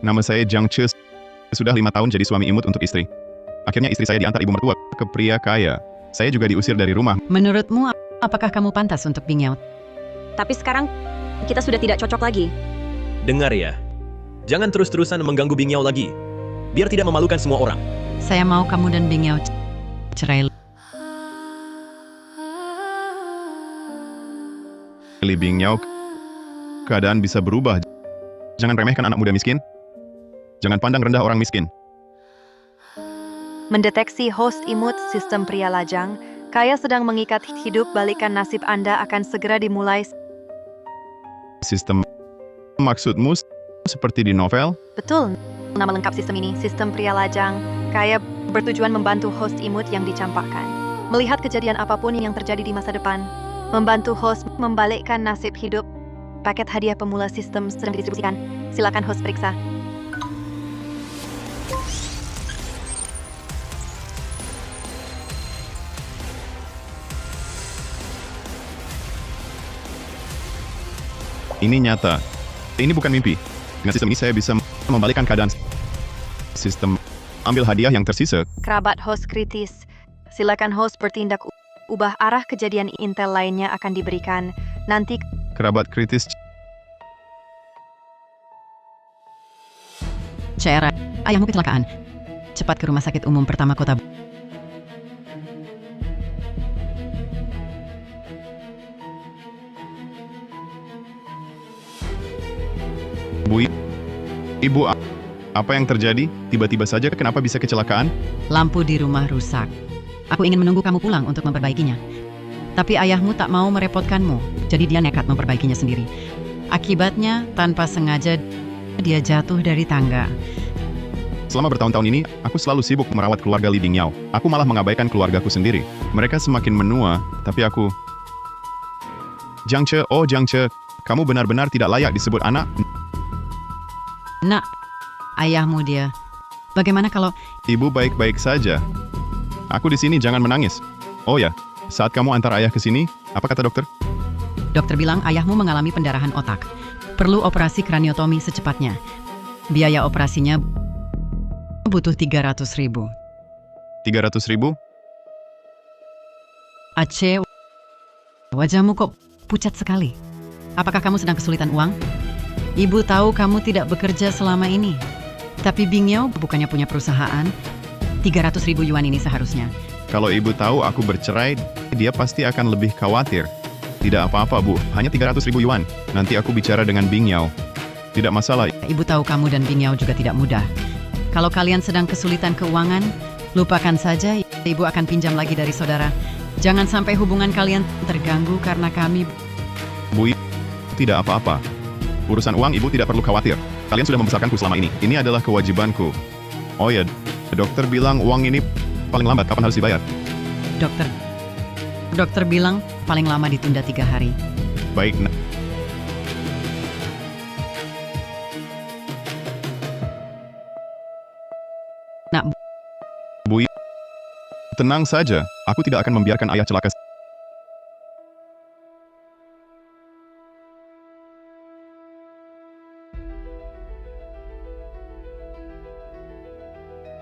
Nama saya Jiang Che. Sudah 5 tahun jadi suami imut untuk istri. Akhirnya istri saya diantar ibu mertua ke pria kaya. Saya juga diusir dari rumah. Menurutmu, apakah kamu pantas untuk Bing Yao? Tapi sekarang kita sudah tidak cocok lagi. Dengar ya, jangan terus-terusan mengganggu Bing Yao lagi. Biar tidak memalukan semua orang. Saya mau kamu dan Bing Yao cerai. Li Bing Yao, keadaan bisa berubah. Jangan remehkan anak muda miskin. Jangan pandang rendah orang miskin. Mendeteksi host imut sistem pria lajang, kaya sedang mengikat hidup, balikan nasib Anda akan segera dimulai. Sistem maksudmu seperti di novel? Betul, nama lengkap sistem ini, sistem pria lajang, kaya bertujuan membantu host imut yang dicampakkan. Melihat kejadian apapun yang terjadi di masa depan, membantu host membalikkan nasib hidup. Paket hadiah pemula sistem sedang didistribusikan. Silakan host periksa. Ini nyata. Ini bukan mimpi. Dengan sistem ini saya bisa membalikkan keadaan. Sistem ambil hadiah yang tersisa. Kerabat host kritis. Silakan host bertindak, ubah arah kejadian. Intel lainnya akan diberikan. Nanti Kerabat kritis. Syera, ayahmu kecelakaan. Cepat ke rumah sakit umum pertama kota. Bu, Ibu, apa yang terjadi? Tiba-tiba saja kenapa bisa kecelakaan? Lampu di rumah rusak. Aku ingin menunggu kamu pulang untuk memperbaikinya. Tapi ayahmu tak mau merepotkanmu, jadi dia nekat memperbaikinya sendiri. Akibatnya, tanpa sengaja, dia jatuh dari tangga. Selama bertahun-tahun ini, aku selalu sibuk merawat keluarga Li Bing Yao. Aku malah mengabaikan keluargaku sendiri. Mereka semakin menua, tapi aku... Jiang Che, oh Jiang Che, kamu benar-benar tidak layak disebut anak. Nak, ayahmu dia. Bagaimana kalau... Ibu baik-baik saja. Aku di sini, jangan menangis. Oh ya, saat kamu antar ayah ke sini, apa kata dokter? Dokter bilang ayahmu mengalami pendarahan otak. Perlu operasi kraniotomi secepatnya. Biaya operasinya butuh 300.000. 300.000? Aceh, wajahmu kok pucat sekali. Apakah kamu sedang kesulitan uang? Ibu tahu kamu tidak bekerja selama ini. Tapi Bing Yao bukannya punya perusahaan. 300.000 yuan ini seharusnya. Kalau ibu tahu aku bercerai, dia pasti akan lebih khawatir. Tidak apa-apa, Bu. Hanya 300.000 yuan. Nanti aku bicara dengan Bing Yao. Tidak masalah. Ibu tahu kamu dan Bing Yao juga tidak mudah. Kalau kalian sedang kesulitan keuangan, lupakan saja. Ibu akan pinjam lagi dari saudara. Jangan sampai hubungan kalian terganggu karena kami... Bu, tidak apa-apa. Urusan uang ibu tidak perlu khawatir. Kalian sudah membesarkanku selama ini. Ini adalah kewajibanku. Oh ya, dokter bilang uang ini paling lambat kapan harus dibayar? Dokter bilang paling lama ditunda 3 hari. Baik, Nak, Bu, tenang saja. Aku tidak akan membiarkan ayah celaka.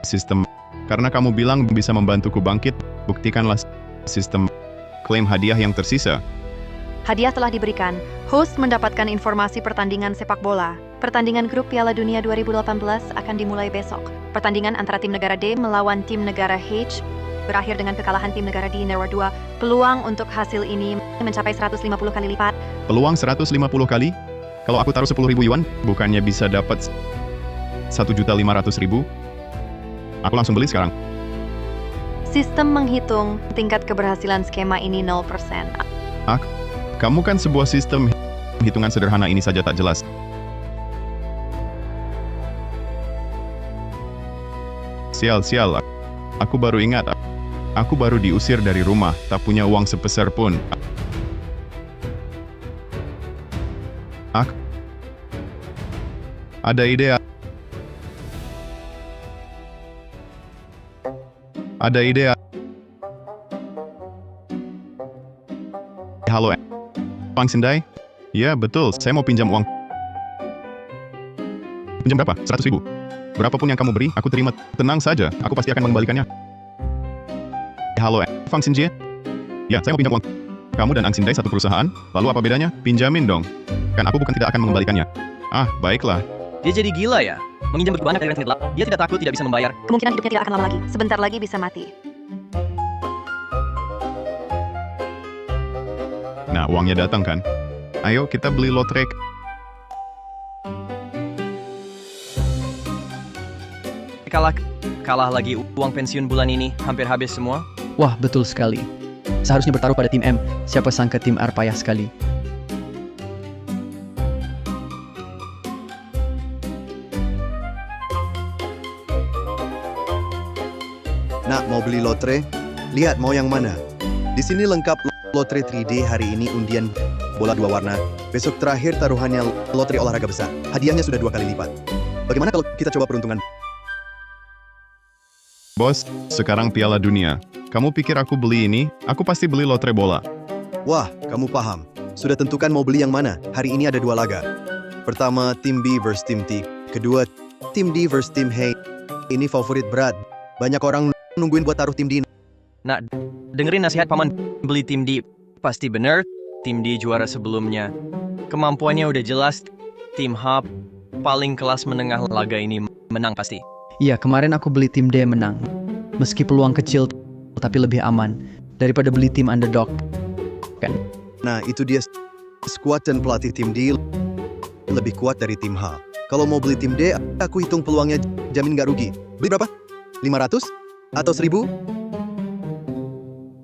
Sistem, karena kamu bilang bisa membantuku bangkit, buktikanlah sistem klaim hadiah yang tersisa. hadiah telah diberikan. Host mendapatkan informasi pertandingan sepak bola. Pertandingan grup Piala Dunia 2018 akan dimulai besok. Pertandingan antara tim negara D melawan tim negara H berakhir dengan kekalahan tim negara D nomor 2. Peluang untuk hasil ini mencapai 150 kali lipat. Peluang 150 kali? Kalau aku taruh 10.000 yuan, bukannya bisa dapat 1.500.000? Aku langsung beli sekarang. Sistem menghitung tingkat keberhasilan skema ini 0%. Kamu kan sebuah sistem hitungan sederhana ini saja tak jelas. Sial. Aku baru ingat. Aku baru diusir dari rumah, tak punya uang sepeser pun. Ada ide. Halo, Bang Sindai? Ya, betul. Saya mau pinjam uang. Pinjam berapa? 100.000. Berapapun yang kamu beri, aku terima. Tenang saja, aku pasti akan mengembalikannya. Halo, Fang Xinjie? Ya, saya mau pinjam uang. Kamu dan Ang Xindai satu perusahaan, lalu apa bedanya? Pinjamin dong. Kan aku bukan tidak akan mengembalikannya. Ah, baiklah. Dia jadi gila ya? Menginjam begitu banyak dari rekening gelap. Dia tidak takut tidak bisa membayar. Kemungkinan hidupnya tidak akan lama lagi. Sebentar lagi bisa mati. Nah, uangnya datang kan? Ayo, kita beli lotre. Kalah lagi uang pensiun bulan ini. Hampir habis semua. Wah, betul sekali. Seharusnya bertaruh pada tim M. Siapa sangka tim R payah sekali. Nak, mau beli lotre? Lihat mau yang mana. Di sini lengkap lotre 3D hari ini undian bola 2 warna. Besok terakhir taruhannya lotre olahraga besar. Hadiahnya sudah 2 kali lipat. Bagaimana kalau kita coba peruntungan? Bos, sekarang Piala Dunia. Kamu pikir aku beli ini? Aku pasti beli lotre bola. Wah, kamu paham. Sudah tentukan mau beli yang mana. Hari ini ada 2 laga. Pertama, tim B versus tim T. Kedua, tim D versus tim H. Ini favorit berat. Banyak orang nungguin buat taruh tim D. Nak, dengerin nasihat paman. Beli tim D. Pasti bener. Tim D juara sebelumnya. Kemampuannya udah jelas. Tim H paling kelas menengah laga ini menang pasti. Iya, kemarin aku beli tim D menang. Meski peluang kecil, tapi lebih aman daripada beli tim underdog. Kan? Nah, itu dia skuad dan pelatih tim D lebih kuat dari tim H. Kalau mau beli tim D, aku hitung peluangnya jamin gak rugi. Beli berapa? 500? Atau 1000?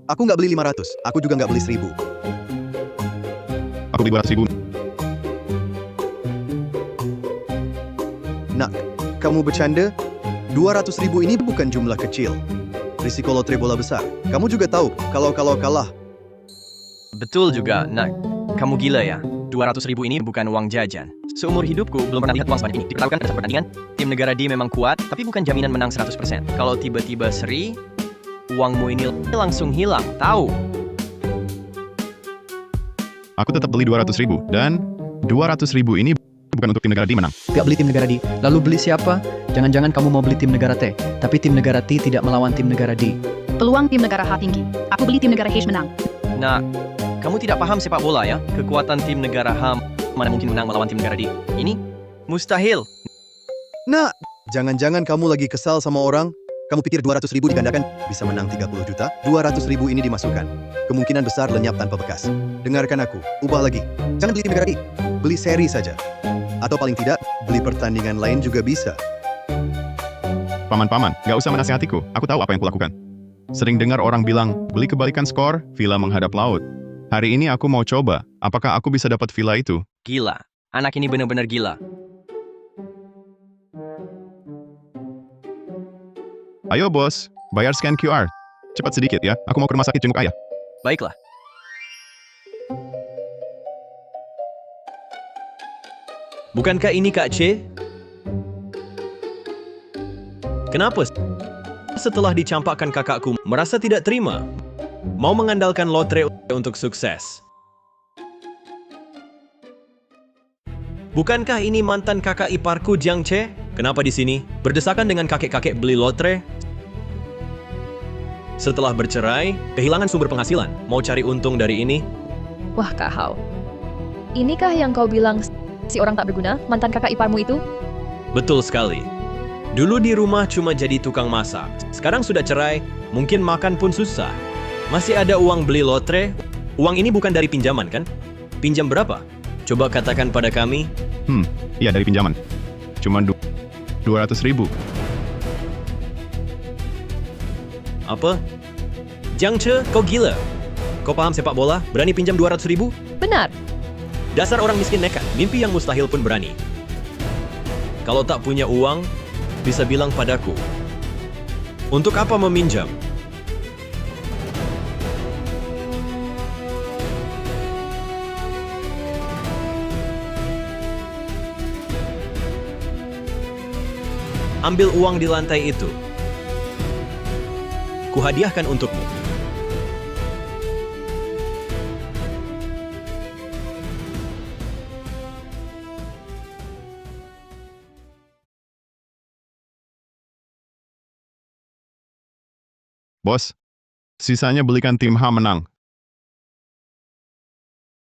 Aku nggak beli 500, aku juga nggak beli 1000. Aku beli 200.000. Nak, kamu bercanda? 200.000 ini bukan jumlah kecil. Risiko lotre bola besar. Kamu juga tahu, kalau kalah. Betul juga, nak. Kamu gila ya? 200.000 ini bukan uang jajan. Seumur hidupku belum pernah lihat uang sebanyak ini. Dipertaruhkan pada pertandingan, tim negara D memang kuat, tapi bukan jaminan menang 100%. Kalau tiba-tiba seri, uangmu ini langsung hilang, tahu? Aku tetap beli 200.000. Dan 200.000 ini bukan untuk tim negara D menang. Gak beli tim negara D. Lalu beli siapa? Jangan-jangan kamu mau beli tim negara T. Tapi tim negara T tidak melawan tim negara D. Peluang tim negara H tinggi. Aku beli tim negara H menang. Nah, kamu tidak paham sepak bola ya? Kekuatan tim negara H mana mungkin menang melawan tim negara D? Ini mustahil. Nak, jangan-jangan kamu lagi kesal sama orang? Kamu pikir 200.000 digandakan bisa menang 30 juta? 200.000 ini dimasukkan. Kemungkinan besar lenyap tanpa bekas. Dengarkan aku, ubah lagi. Jangan beli tim negara D. Beli seri saja. Atau paling tidak, beli pertandingan lain juga bisa. Paman-paman, gak usah menasihatiku. Aku tahu apa yang kulakukan. Sering dengar orang bilang, beli kebalikan skor, villa menghadap laut. Hari ini aku mau coba, apakah aku bisa dapat villa itu? Gila. Anak ini benar-benar gila. Ayo bos, bayar scan QR. Cepat sedikit ya, aku mau ke rumah sakit jenguk ayah. Baiklah. Bukankah ini Kak C? Kenapa setelah dicampakkan kakakku merasa tidak terima? Mau mengandalkan lotre untuk sukses. Bukankah ini mantan kakak iparku Jiang Che? Kenapa di sini? Berdesakan dengan kakek-kakek beli lotre? Setelah bercerai, kehilangan sumber penghasilan. Mau cari untung dari ini? Wah, Kak Hao. Inikah yang kau bilang si orang tak berguna, mantan kakak iparmu itu? Betul sekali. Dulu di rumah cuma jadi tukang masak. Sekarang sudah cerai, mungkin makan pun susah. Masih ada uang beli lotre? Uang ini bukan dari pinjaman kan? Pinjam berapa? Coba katakan pada kami. Iya dari pinjaman. Cuma 200.000. Apa? Jiang Che, kau gila? Kau paham sepak bola? Berani pinjam 200.000? Benar. Dasar orang miskin nekat, mimpi yang mustahil pun berani. Kalau tak punya uang, bisa bilang padaku. Untuk apa meminjam? Ambil uang di lantai itu. Kuhadiahkan untukmu. Bos, sisanya belikan tim H menang.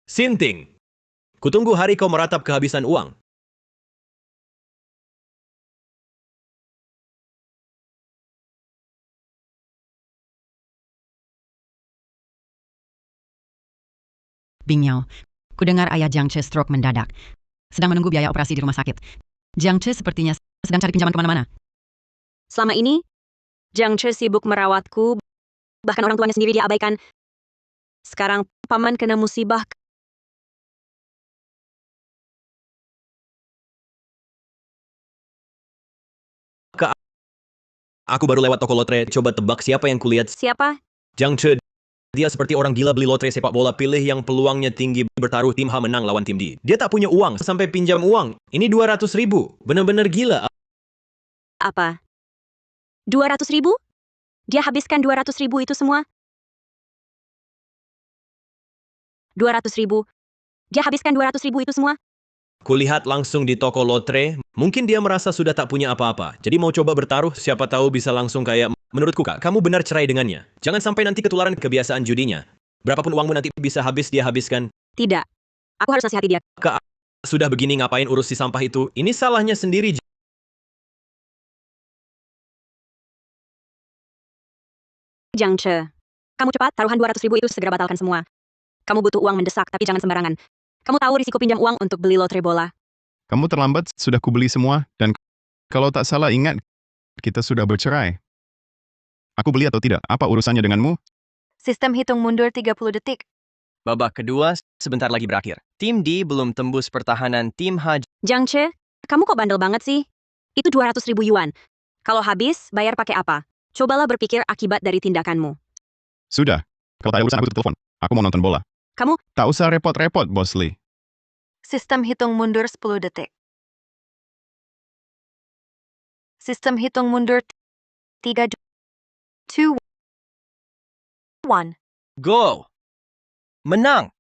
Sinting. Kutunggu hari kau meratap kehabisan uang. Bing Yao, kudengar ayah Jiang Che stroke mendadak. Sedang menunggu biaya operasi di rumah sakit. Jiang Che sepertinya sedang cari pinjaman kemana-mana. Selama ini, Jiang Che sibuk merawatku, bahkan orang tuanya sendiri dia abaikan. Sekarang paman kena musibah. Aku baru lewat toko lotre, coba tebak siapa yang kulihat. Siapa? Jiang Che. Dia seperti orang gila beli lotre sepak bola, pilih yang peluangnya tinggi, bertaruh tim H menang lawan tim D. Dia tak punya uang, sampai pinjam uang. Ini 200.000. Benar-benar gila. Apa? 200.000? Dia habiskan 200.000 itu semua? 200.000? Dia habiskan 200.000 itu semua? Kulihat langsung di toko lotre, mungkin dia merasa sudah tak punya apa-apa. Jadi mau coba bertaruh, siapa tahu bisa langsung kaya. Menurutku kak, kamu benar cerai dengannya. Jangan sampai nanti ketularan kebiasaan judinya. Berapapun uangmu nanti bisa habis, dia habiskan. Tidak. Aku harus nasihati dia. Kak, sudah begini ngapain urus si sampah itu? Ini salahnya sendiri. Jiang Che, kamu cepat, taruhan 200.000 itu segera batalkan semua. Kamu butuh uang mendesak, tapi jangan sembarangan. Kamu tahu risiko pinjam uang untuk beli lotre bola. Kamu terlambat, sudah kubeli semua, dan kalau tak salah ingat, kita sudah bercerai. Aku beli atau tidak, apa urusannya denganmu? Sistem hitung mundur 30 detik. Babak kedua sebentar lagi berakhir. Tim D belum tembus pertahanan tim H. Jiang Che, kamu kok bandel banget sih? Itu 200.000 yuan. Kalau habis, bayar pakai apa? Cobalah berpikir akibat dari tindakanmu. Sudah, kalau tak ada urusan aku tutup telepon. Aku mau nonton bola. Kamu, Tak usah repot-repot, Bos Lee. Sistem hitung mundur 10 detik. Sistem hitung mundur 3, 2, 1. Go! Menang!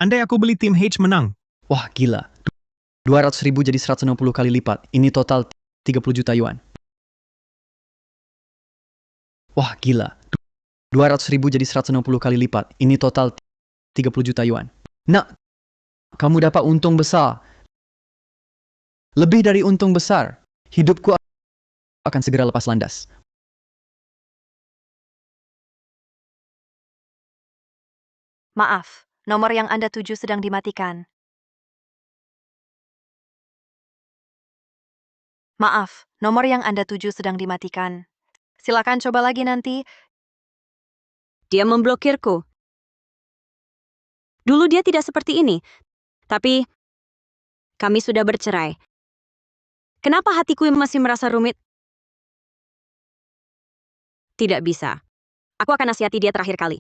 Andai aku beli tim H menang. Wah, gila. 200.000 jadi 160 kali lipat. Ini total 30 juta yuan. Wah, gila. 200.000 jadi 160 kali lipat. Ini total 30 juta yuan. Nah, kamu dapat untung besar. Lebih dari untung besar. Hidupku akan segera lepas landas. Maaf, nomor yang Anda tuju sedang dimatikan. Maaf, nomor yang Anda tuju sedang dimatikan. Silakan coba lagi nanti. dia memblokirku. Dulu dia tidak seperti ini. Tapi, kami sudah bercerai. Kenapa hatiku masih merasa rumit? Tidak bisa. Aku akan nasihati dia terakhir kali.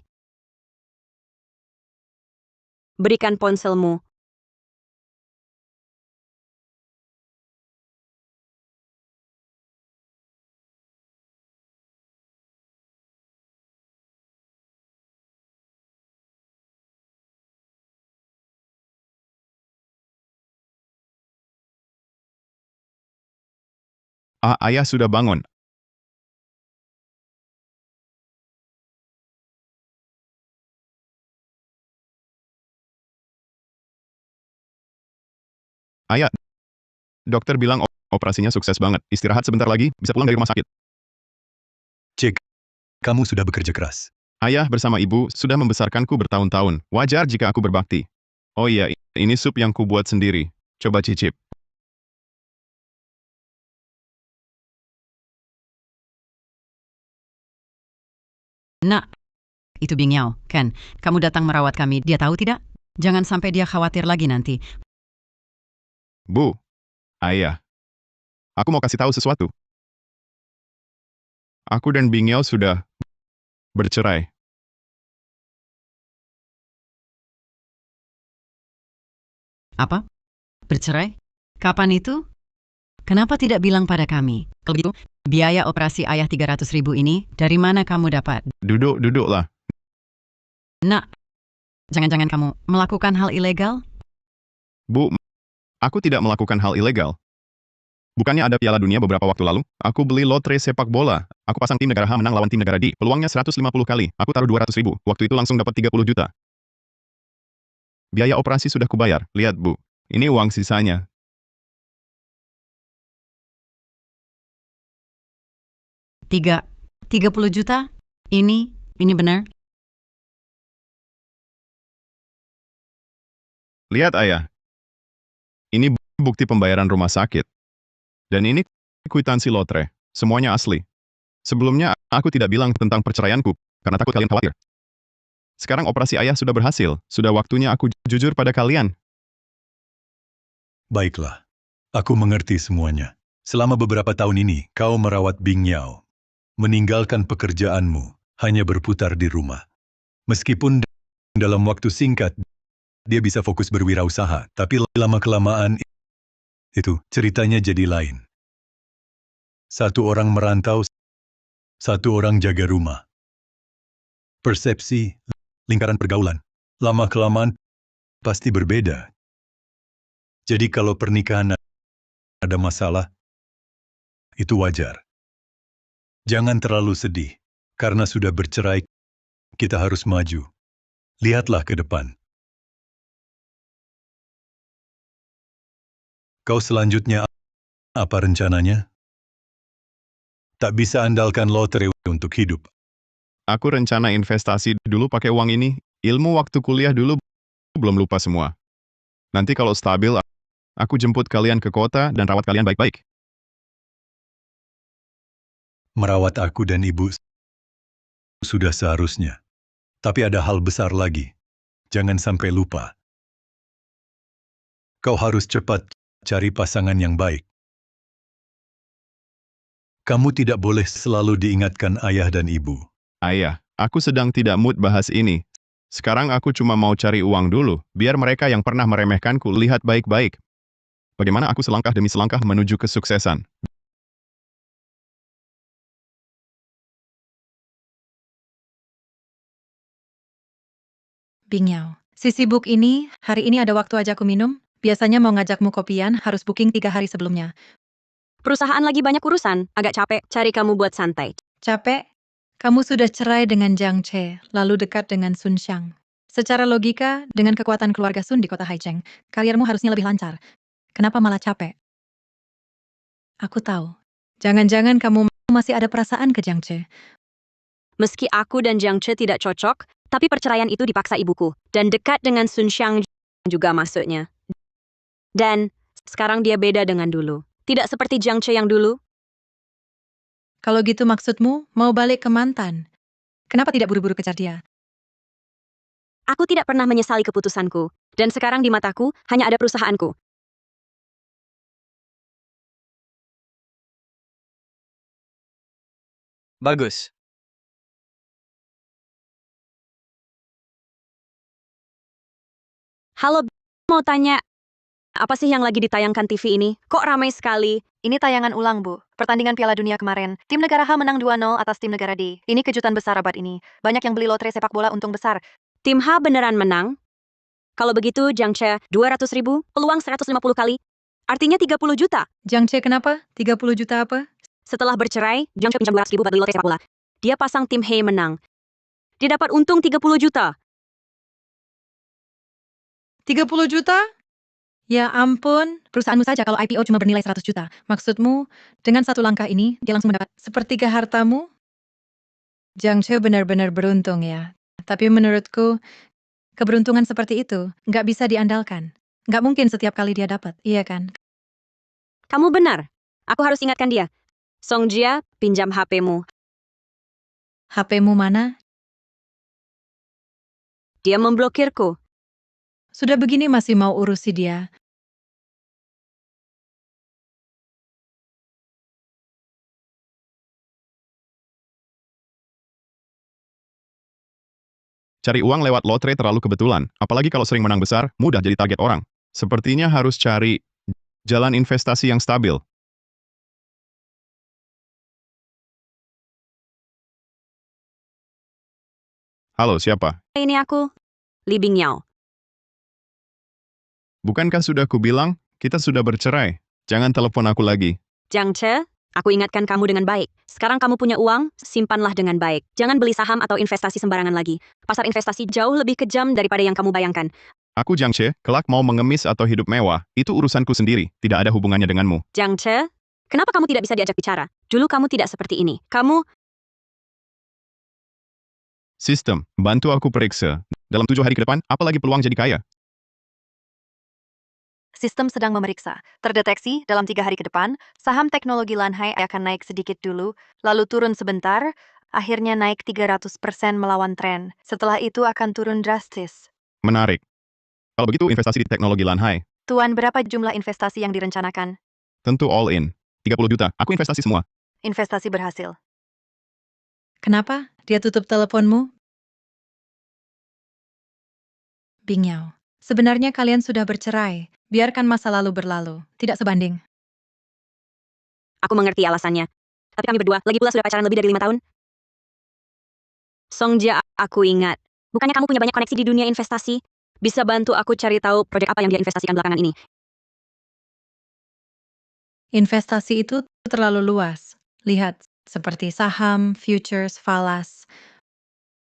Berikan ponselmu. Ayah sudah bangun. Ayah, dokter bilang operasinya sukses banget. Istirahat sebentar lagi, bisa pulang dari rumah sakit. Cik, kamu sudah bekerja keras. Ayah bersama ibu sudah membesarkanku bertahun-tahun. Wajar jika aku berbakti. Oh iya, ini sup yang ku buat sendiri. Coba cicip. Nak, itu Bing Yao, Ken. Kamu datang merawat kami, dia tahu tidak? Jangan sampai dia khawatir lagi nanti. Bu, ayah. Aku mau kasih tahu sesuatu. Aku dan Bing Yao sudah bercerai. Apa? Bercerai? Kapan itu? Kenapa tidak bilang pada kami? Kalau begitu, biaya operasi ayah 300.000 ini, dari mana kamu dapat? Duduklah. Nak, jangan-jangan kamu melakukan hal ilegal? Bu, aku tidak melakukan hal ilegal. Bukannya ada Piala Dunia beberapa waktu lalu? Aku beli lotre sepak bola. Aku pasang tim negara H menang lawan tim negara D. Peluangnya 150 kali. Aku taruh 200.000. Waktu itu langsung dapat 30 juta. Biaya operasi sudah kubayar. Lihat, Bu. Ini uang sisanya. Tiga, 30 juta? Ini benar? Lihat, Ayah. Ini bukti pembayaran rumah sakit. Dan ini kwitansi lotre. Semuanya asli. Sebelumnya, aku tidak bilang tentang perceraianku, karena takut kalian khawatir. Sekarang operasi ayah sudah berhasil. Sudah waktunya aku jujur pada kalian. Baiklah, aku mengerti semuanya. Selama beberapa tahun ini, kau merawat Bing Yao. Meninggalkan pekerjaanmu, hanya berputar di rumah. Meskipun dalam waktu singkat, dia bisa fokus berwirausaha, tapi lama-kelamaan itu ceritanya jadi lain. Satu orang merantau, satu orang jaga rumah. Persepsi, lingkaran pergaulan, lama-kelamaan pasti berbeda. Jadi kalau pernikahan ada masalah, itu wajar. Jangan terlalu sedih, karena sudah bercerai, kita harus maju. Lihatlah ke depan. Kau selanjutnya apa rencananya? Tak bisa andalkan lotre untuk hidup. Aku rencana investasi dulu pakai uang ini. Ilmu waktu kuliah dulu belum lupa semua. Nanti kalau stabil, aku jemput kalian ke kota dan rawat kalian baik-baik. Merawat aku dan ibu sudah seharusnya. Tapi ada hal besar lagi. Jangan sampai lupa. Kau harus cepat cari pasangan yang baik. Kamu tidak boleh selalu diingatkan ayah dan ibu. Ayah, aku sedang tidak mood bahas ini. Sekarang aku cuma mau cari uang dulu, biar mereka yang pernah meremehkanku lihat baik-baik. Bagaimana aku selangkah demi selangkah menuju kesuksesan. Bing Yao, si sibuk ini, hari ini ada waktu ajaku minum? Biasanya mau ngajakmu kopian, harus booking 3 hari sebelumnya. Perusahaan lagi banyak urusan, agak capek cari kamu buat santai. Capek? Kamu sudah cerai dengan Jiang Che, lalu dekat dengan Sun Xiang. Secara logika, dengan kekuatan keluarga Sun di kota Haicheng, karirmu harusnya lebih lancar. Kenapa malah capek? Aku tahu. Jangan-jangan kamu masih ada perasaan ke Jiang Che. Meski aku dan Jiang Che tidak cocok, tapi perceraian itu dipaksa ibuku. Dan dekat dengan Sun Xiang juga maksudnya. Dan sekarang dia beda dengan dulu. Tidak seperti Jiang Che yang dulu. Kalau gitu maksudmu, mau balik ke mantan. Kenapa tidak buru-buru kejar dia? Aku tidak pernah menyesali keputusanku. Dan sekarang di mataku, hanya ada perusahaanku. Bagus. Halo, mau tanya, apa sih yang lagi ditayangkan TV ini? Kok ramai sekali? Ini tayangan ulang, Bu. Pertandingan Piala Dunia kemarin. Tim negara H menang 2-0 atas tim negara D. Ini kejutan besar abad ini. Banyak yang beli lotre sepak bola untung besar. Tim H beneran menang? Kalau begitu, Jiang Che, 200.000, peluang 150 kali. Artinya 30 juta. Jiang Che kenapa? 30 juta apa? Setelah bercerai, Jiang Che pinjam 200.000 buat beli lotre sepak bola. Dia pasang tim He menang. Dia dapat untung 30 juta. 30 juta? Ya ampun, perusahaanmu saja kalau IPO cuma bernilai 100 juta. Maksudmu, dengan satu langkah ini, dia langsung mendapat sepertiga hartamu? Jiang Che benar-benar beruntung ya. Tapi menurutku, keberuntungan seperti itu nggak bisa diandalkan. Nggak mungkin setiap kali dia dapat, iya kan? Kamu benar. Aku harus ingatkan dia. Song Jia, pinjam HP-mu. HP-mu mana? Dia memblokirku. Sudah begini masih mau urusi dia. Cari uang lewat lotre terlalu kebetulan. Apalagi kalau sering menang besar, mudah jadi target orang. Sepertinya harus cari jalan investasi yang stabil. Halo, siapa? Ini aku, Li Bing Yao. Bukankah sudah kubilang, kita sudah bercerai? Jangan telepon aku lagi. Jiang Che, aku ingatkan kamu dengan baik. Sekarang kamu punya uang, simpanlah dengan baik. Jangan beli saham atau investasi sembarangan lagi. Pasar investasi jauh lebih kejam daripada yang kamu bayangkan. Aku Jiang Che, kelak mau mengemis atau hidup mewah, itu urusanku sendiri, tidak ada hubungannya denganmu. Jiang Che, kenapa kamu tidak bisa diajak bicara? Dulu kamu tidak seperti ini. Kamu, Sistem, bantu aku periksa. Dalam 7 hari ke depan, apalagi peluang jadi kaya? Sistem sedang memeriksa. Terdeteksi dalam 3 hari ke depan, saham teknologi Lanhai akan naik sedikit dulu, lalu turun sebentar, akhirnya naik 300% melawan tren. Setelah itu akan turun drastis. Menarik. Kalau begitu investasi di teknologi Lanhai, Tuan, berapa jumlah investasi yang direncanakan? tentu all in. 30 juta, aku investasi semua. Investasi berhasil. Kenapa? Dia tutup teleponmu? Bing Yao, sebenarnya kalian sudah bercerai. Biarkan masa lalu berlalu. Tidak sebanding. aku mengerti alasannya. Tapi kami berdua, lagi pula sudah pacaran lebih dari 5 tahun. Song Jia, aku ingat. Bukannya kamu punya banyak koneksi di dunia investasi? Bisa bantu aku cari tahu proyek apa yang dia investasikan belakangan ini? Investasi itu terlalu luas. Lihat, seperti saham, futures, falas.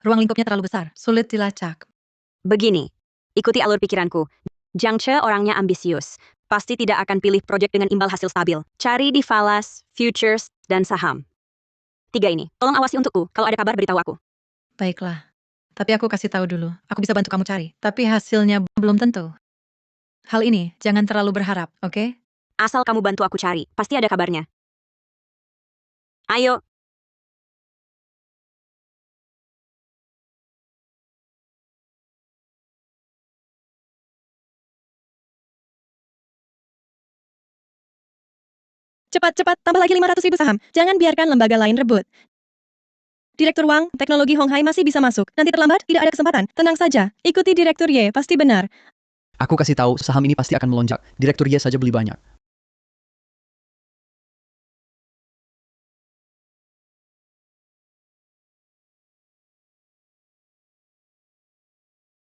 Ruang lingkupnya terlalu besar, sulit dilacak. Begini, ikuti alur pikiranku. Jiang Che orangnya ambisius. Pasti tidak akan pilih proyek dengan imbal hasil stabil. Cari di falas, futures, dan saham. 3 ini. Tolong awasi untukku. Kalau ada kabar, beritahu aku. Baiklah. Tapi aku kasih tahu dulu. Aku bisa bantu kamu cari. Tapi hasilnya belum tentu. Hal ini jangan terlalu berharap, oke? Asal kamu bantu aku cari, pasti ada kabarnya. Ayo. Cepat-cepat, tambah lagi 500.000 saham. Jangan biarkan lembaga lain rebut. Direktur Wang, teknologi Hong Hai masih bisa masuk. Nanti terlambat, tidak ada kesempatan. Tenang saja, ikuti Direktur Ye, pasti benar. Aku kasih tahu, saham ini pasti akan melonjak. Direktur Ye saja beli banyak.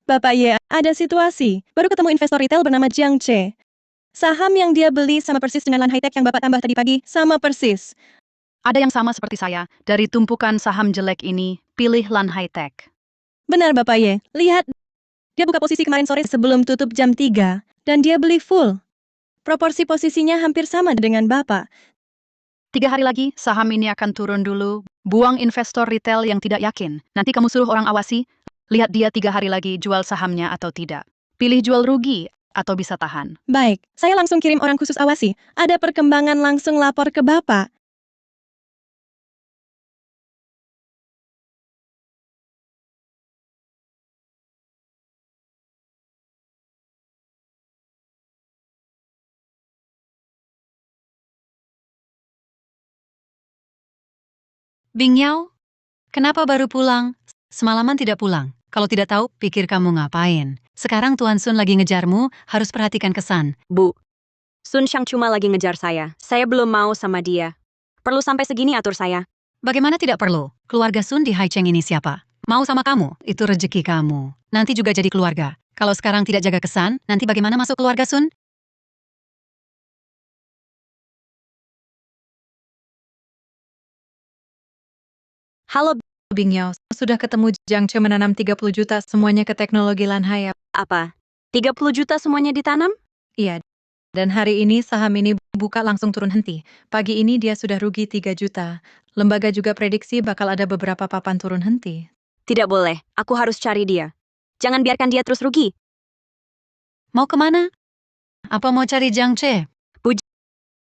Bapak Ye, ada situasi. Baru ketemu investor retail bernama Jiang Che. Saham yang dia beli sama persis dengan Lan High Tech yang Bapak tambah tadi pagi, sama persis. Ada yang sama seperti saya. Dari tumpukan saham jelek ini, pilih Lan High Tech. Benar Bapak Ye, lihat. Dia buka posisi kemarin sore sebelum tutup jam 3, dan dia beli full. Proporsi posisinya hampir sama dengan Bapak. 3 hari lagi, saham ini akan turun dulu. Buang investor retail yang tidak yakin. Nanti kamu suruh orang awasi, lihat dia 3 hari lagi jual sahamnya atau tidak. Pilih jual rugi atau bisa tahan. Baik, saya langsung kirim orang khusus awasi. Ada perkembangan langsung lapor ke Bapak. Bing Yao, kenapa baru pulang? Semalaman tidak pulang. Kalau tidak tahu, pikir kamu ngapain. Sekarang Tuan Sun lagi ngejarmu, harus perhatikan kesan. Bu, Sun Xiang cuma lagi ngejar saya. Saya belum mau sama dia. Perlu sampai segini atur saya. Bagaimana tidak perlu? Keluarga Sun di Haicheng ini siapa? Mau sama kamu, itu rezeki kamu. Nanti juga jadi keluarga. Kalau sekarang tidak jaga kesan, nanti bagaimana masuk keluarga Sun? Halo, Bing Yao, sudah ketemu Jiang Che menanam 30 juta semuanya ke teknologi Lan Hai. apa? 30 juta semuanya ditanam? Iya. Dan hari ini saham ini buka langsung turun henti. Pagi ini dia sudah rugi 3 juta. Lembaga juga prediksi bakal ada beberapa papan turun henti. Tidak boleh, aku harus cari dia. Jangan biarkan dia terus rugi. Mau kemana? Apa mau cari Jiang Che?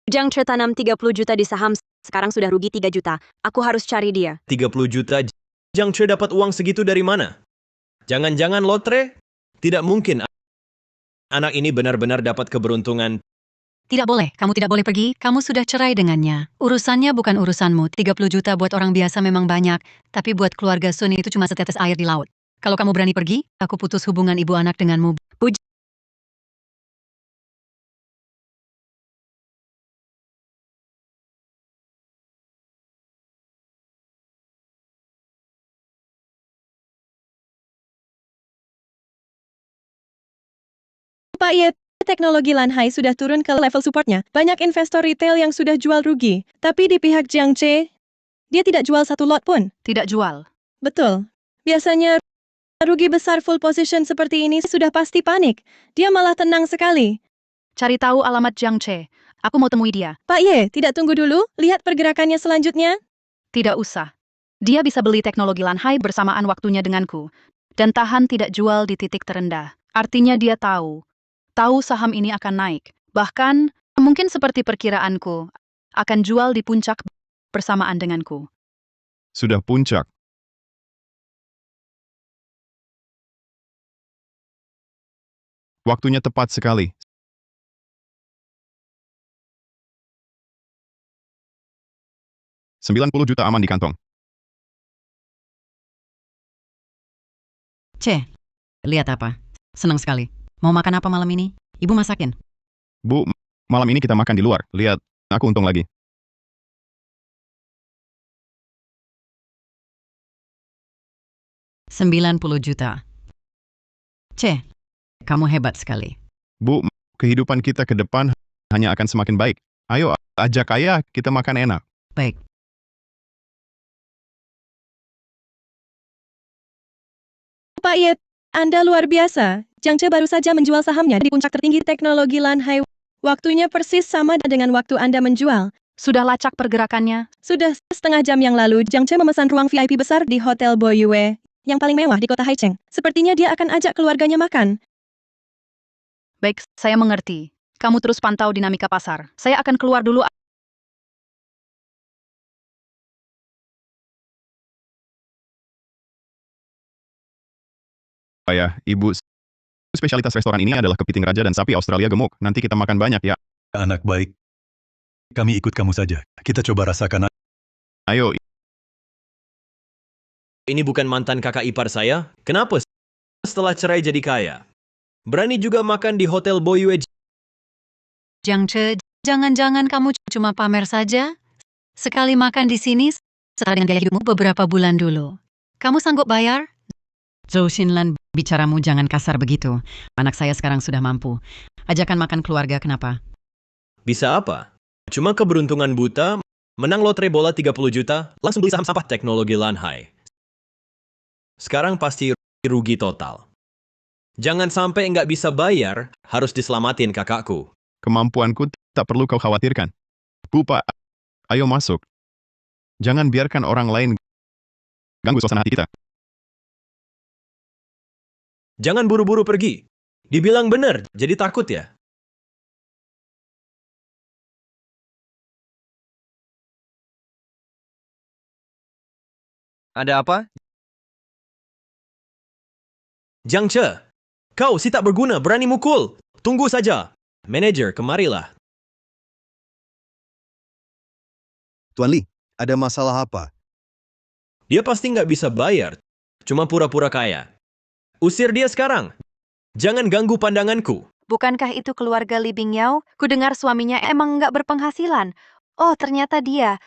Jiang Che tanam 30 juta di saham, sekarang sudah rugi 3 juta. Aku harus cari dia. 30 juta. Jiang Che dapat uang segitu dari mana? Jangan-jangan lotre? Tidak mungkin. Anak ini benar-benar dapat keberuntungan. Tidak boleh, kamu tidak boleh pergi, kamu sudah cerai dengannya. Urusannya bukan urusanmu, 30 juta buat orang biasa memang banyak, tapi buat keluarga Sun itu cuma setetes air di laut. Kalau kamu berani pergi, aku putus hubungan ibu anak denganmu. Pak Ye, Teknologi Lanhai sudah turun ke level supportnya. Banyak investor retail yang sudah jual rugi. Tapi di pihak Jiang Che, dia tidak jual satu lot pun. Tidak jual. Betul. Biasanya rugi besar full position seperti ini sudah pasti panik. Dia malah tenang sekali. Cari tahu alamat Jiang Che. Aku mau temui dia. Pak Ye, tidak tunggu dulu. Lihat pergerakannya selanjutnya. Tidak usah. Dia bisa beli teknologi Lanhai bersamaan waktunya denganku. Dan tahan tidak jual di titik terendah. Artinya dia tahu saham ini akan naik. Bahkan, mungkin seperti perkiraanku, akan jual di puncak bersamaan denganku. Sudah puncak. Waktunya tepat sekali. $90 juta aman di kantong. C, lihat apa? Senang sekali. Mau makan apa malam ini? Ibu masakin. Bu, malam ini kita makan di luar. Lihat, aku untung lagi. $90 juta. C, kamu hebat sekali. Bu, kehidupan kita ke depan hanya akan semakin baik. Ayo, ajak ayah, kita makan enak. Baik. Pak Ye, Anda luar biasa. Jiang Che baru saja menjual sahamnya di puncak tertinggi teknologi Lanhai. Waktunya persis sama dengan waktu Anda menjual. Sudah lacak pergerakannya. Sudah setengah jam yang lalu, Jiang Che memesan ruang VIP besar di Hotel Boyue, yang paling mewah di kota Haicheng. Sepertinya dia akan ajak keluarganya makan. Baik, saya mengerti. Kamu terus pantau dinamika pasar. Saya akan keluar dulu. Ayah, ibu, spesialitas restoran ini adalah kepiting raja dan sapi Australia gemuk. Nanti kita makan banyak ya. Anak baik. Kami ikut kamu saja. Kita coba rasakan. Ayo, Ini bukan mantan kakak ipar saya. Kenapa setelah cerai jadi kaya? Berani juga makan di Hotel Boyue. Jiang Che, jangan-jangan kamu cuma pamer saja? Sekali makan di sini, setara dengan gaya hidupmu beberapa bulan dulu. Kamu sanggup bayar? Zhou Xinlan, bicaramu jangan kasar begitu. Anak saya sekarang sudah mampu. Ajakan makan keluarga, kenapa? Bisa apa? Cuma keberuntungan buta, menang lotre bola 30 juta, langsung beli saham sampah teknologi Lanhai. Sekarang pasti rugi total. Jangan sampai nggak bisa bayar, harus diselamatin kakakku. kemampuanku tak perlu kau khawatirkan. Bu, Pak, ayo masuk. Jangan biarkan orang lain ganggu suasana hati kita. Jangan buru-buru pergi. Dibilang benar, jadi takut ya? Ada apa? Jiang Che, kau si tak berguna, berani mukul. Tunggu saja. Manajer, kemarilah. Tuan Li, ada masalah apa? Dia pasti nggak bisa bayar, cuma pura-pura kaya. Usir dia sekarang. Jangan ganggu pandanganku. Bukankah itu keluarga Li Bingyao? Kudengar suaminya emang nggak berpenghasilan. Oh, ternyata dia.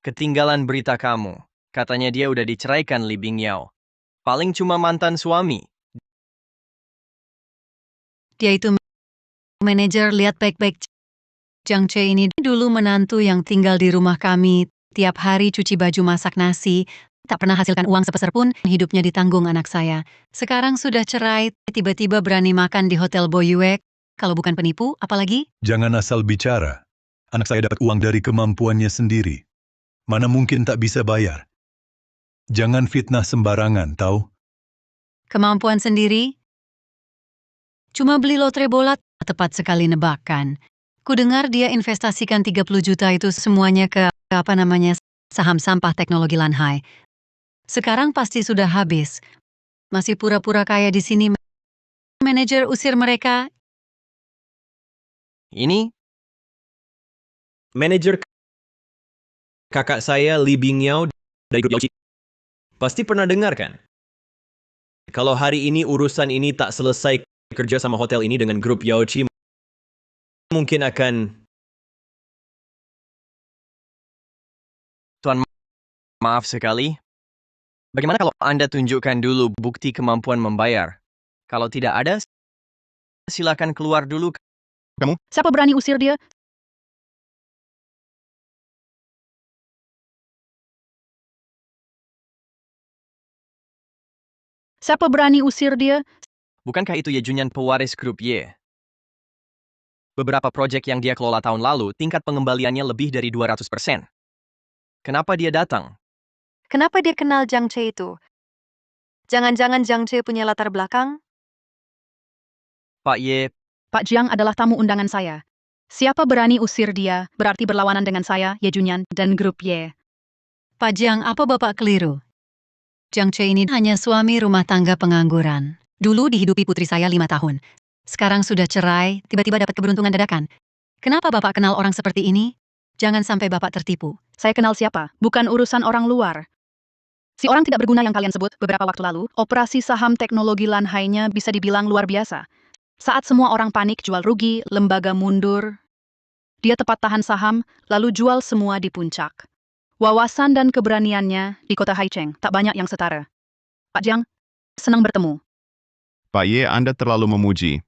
Ketinggalan berita kamu. Katanya dia udah diceraikan Li Bingyao. Paling cuma mantan suami. Dia itu manajer, lihat baik-baik. Jiang Che ini dulu menantu yang tinggal di rumah kami. Tiap hari cuci baju, masak nasi. Tak pernah hasilkan uang sepeser pun, hidupnya ditanggung anak saya. Sekarang sudah cerai, tiba-tiba berani makan di Hotel Boyue. Kalau bukan penipu, apalagi? Jangan asal bicara. Anak saya dapat uang dari kemampuannya sendiri. Mana mungkin tak bisa bayar. Jangan fitnah sembarangan, tahu? Kemampuan sendiri? Cuma beli lotre bola, tepat sekali nebakan. Kudengar dia investasikan 30 juta itu semuanya ke saham sampah teknologi Lanhai. Sekarang pasti sudah habis. Masih pura-pura kaya di sini. Manajer usir mereka. Ini Manajer kakak saya Li Bingyao dari grup Yauchi. Pasti pernah dengar kan? Kalau hari ini urusan ini tak selesai kerja sama hotel ini dengan grup Yauchi, mungkin akan... Tuan, maaf sekali. Bagaimana kalau Anda tunjukkan dulu bukti kemampuan membayar? Kalau tidak ada, Silakan keluar dulu. Siapa berani usir dia? Siapa berani usir dia? Bukankah itu Ye Junyan pewaris grup Y? Beberapa proyek yang dia kelola tahun lalu, tingkat pengembaliannya lebih dari 200%. Kenapa dia datang? Kenapa dia kenal Jiang Che itu? Jangan-jangan Jiang Che punya latar belakang? Pak Ye, Pak Jiang adalah tamu undangan saya. Siapa berani usir dia, berarti berlawanan dengan saya, Ye Junyan, dan grup Y. Pak Jiang, apa Bapak keliru? Jiang Che ini hanya suami rumah tangga pengangguran. Dulu dihidupi putri saya 5 tahun. Sekarang sudah cerai, tiba-tiba dapat keberuntungan dadakan. Kenapa Bapak kenal orang seperti ini? Jangan sampai Bapak tertipu. Saya kenal siapa, bukan urusan orang luar. Si orang tidak berguna yang kalian sebut beberapa waktu lalu, operasi saham teknologi Lanhai-nya bisa dibilang luar biasa. Saat semua orang panik jual rugi, lembaga mundur, dia tepat tahan saham, lalu jual semua di puncak. Wawasan dan keberaniannya di kota Haicheng tak banyak yang setara. Pak Jiang, senang bertemu. Pak Ye, Anda terlalu memuji.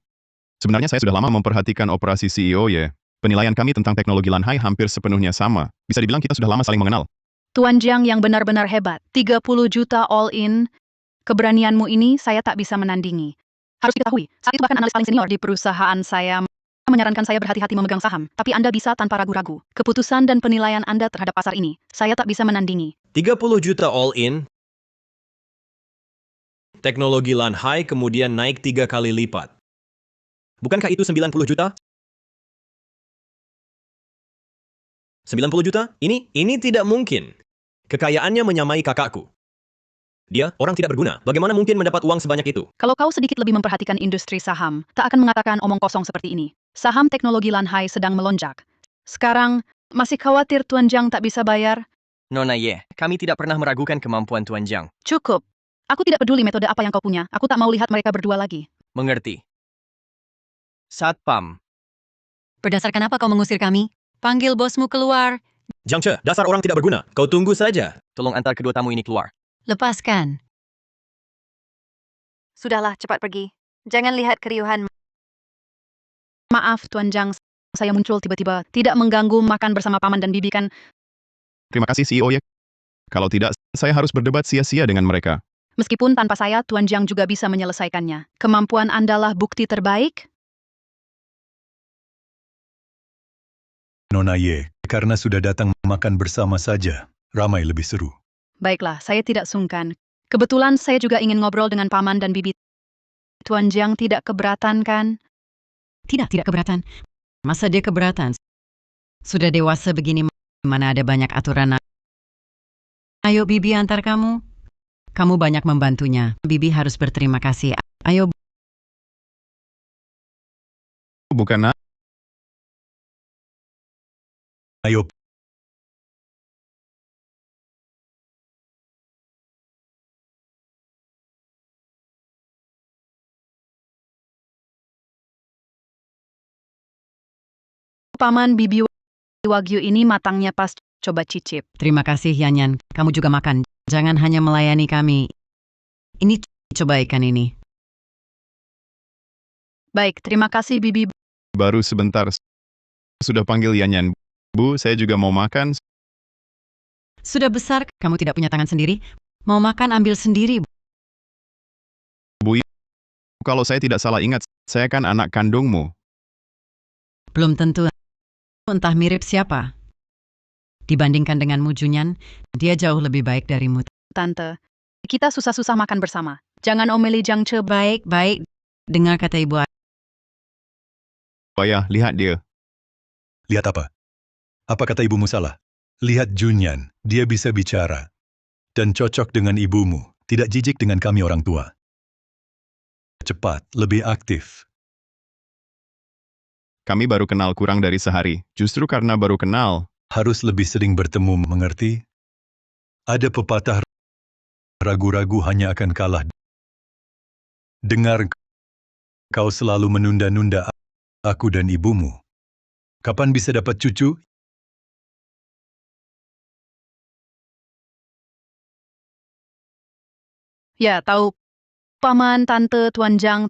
Sebenarnya saya sudah lama memperhatikan operasi CEO Ye. Penilaian kami tentang teknologi Lanhai hampir sepenuhnya sama. Bisa dibilang kita sudah lama saling mengenal. Tuan Jiang yang benar-benar hebat. 30 juta all in. Keberanianmu ini saya tak bisa menandingi. Harus diketahui, saat itu bahkan analis paling senior di perusahaan saya menyarankan saya berhati-hati memegang saham. Tapi Anda bisa tanpa ragu-ragu. Keputusan dan penilaian Anda terhadap pasar ini, saya tak bisa menandingi. 30 juta all in. Teknologi Lanhai kemudian naik 3 kali lipat. Bukankah itu 90 juta? 90 juta? Ini tidak mungkin. Kekayaannya menyamai kakakku. Dia orang tidak berguna. Bagaimana mungkin mendapat uang sebanyak itu? Kalau kau sedikit lebih memperhatikan industri saham, tak akan mengatakan omong kosong seperti ini. Saham teknologi Lanhai sedang melonjak. Sekarang, masih khawatir Tuan Jiang tak bisa bayar? Nona Ye, kami tidak pernah meragukan kemampuan Tuan Jiang. Cukup. Aku tidak peduli metode apa yang kau punya. Aku tak mau lihat mereka berdua lagi. Mengerti. Satpam. Berdasarkan apa kau mengusir kami? Panggil bosmu keluar. Jiang Che, dasar orang tidak berguna. Kau tunggu saja. Tolong antar kedua tamu ini keluar. Lepaskan. Sudahlah, cepat pergi. Jangan lihat keriuhan. Maaf, Tuan Jiang. Saya muncul tiba-tiba. Tidak mengganggu makan bersama paman dan bibi kan? Terima kasih CEO Ye. Kalau tidak, saya harus berdebat sia-sia dengan mereka. Meskipun tanpa saya, Tuan Jiang juga bisa menyelesaikannya. Kemampuan Andalah bukti terbaik? Nona Ye, karena sudah datang makan bersama saja, ramai lebih seru. Baiklah, saya tidak sungkan. Kebetulan saya juga ingin ngobrol dengan paman dan bibi. Tuan Jiang tidak keberatan kan? Tidak keberatan. Masa dia keberatan? Sudah dewasa begini, mana ada banyak aturan. Ayo bibi antar kamu. Kamu banyak membantunya. Bibi harus berterima kasih. Ayo. Bukan Ayo, Paman bibi Wagyu ini matangnya pas, coba cicip. Terima kasih Yanyan, kamu juga makan. Jangan hanya melayani kami. Ini coba ikan ini. Baik, terima kasih bibi. baru sebentar. Sudah panggil Yanyan. Bu, saya juga mau makan. Sudah besar, kamu tidak punya tangan sendiri. Mau makan ambil sendiri. Bu, kalau saya tidak salah ingat, saya kan anak kandungmu. Belum tentu. Entah mirip siapa. Dibandingkan denganmu Junyan, dia jauh lebih baik darimu. Tante, kita susah-susah makan bersama. Jangan omeli Jiang Che baik-baik. Dengar kata ibu. Ayah, lihat dia. lihat apa? Apa kata ibumu salah? Lihat Junyan, dia bisa bicara. Dan cocok dengan ibumu, tidak jijik dengan kami orang tua. Cepat, lebih aktif. Kami baru kenal kurang dari sehari. Justru karena baru kenal, Harus lebih sering bertemu, mengerti? Ada pepatah, ragu-ragu hanya akan kalah. Dengar, kau selalu menunda-nunda aku dan ibumu. Kapan bisa dapat cucu? Ya, tahu. Paman, tante, Tuan Jiang.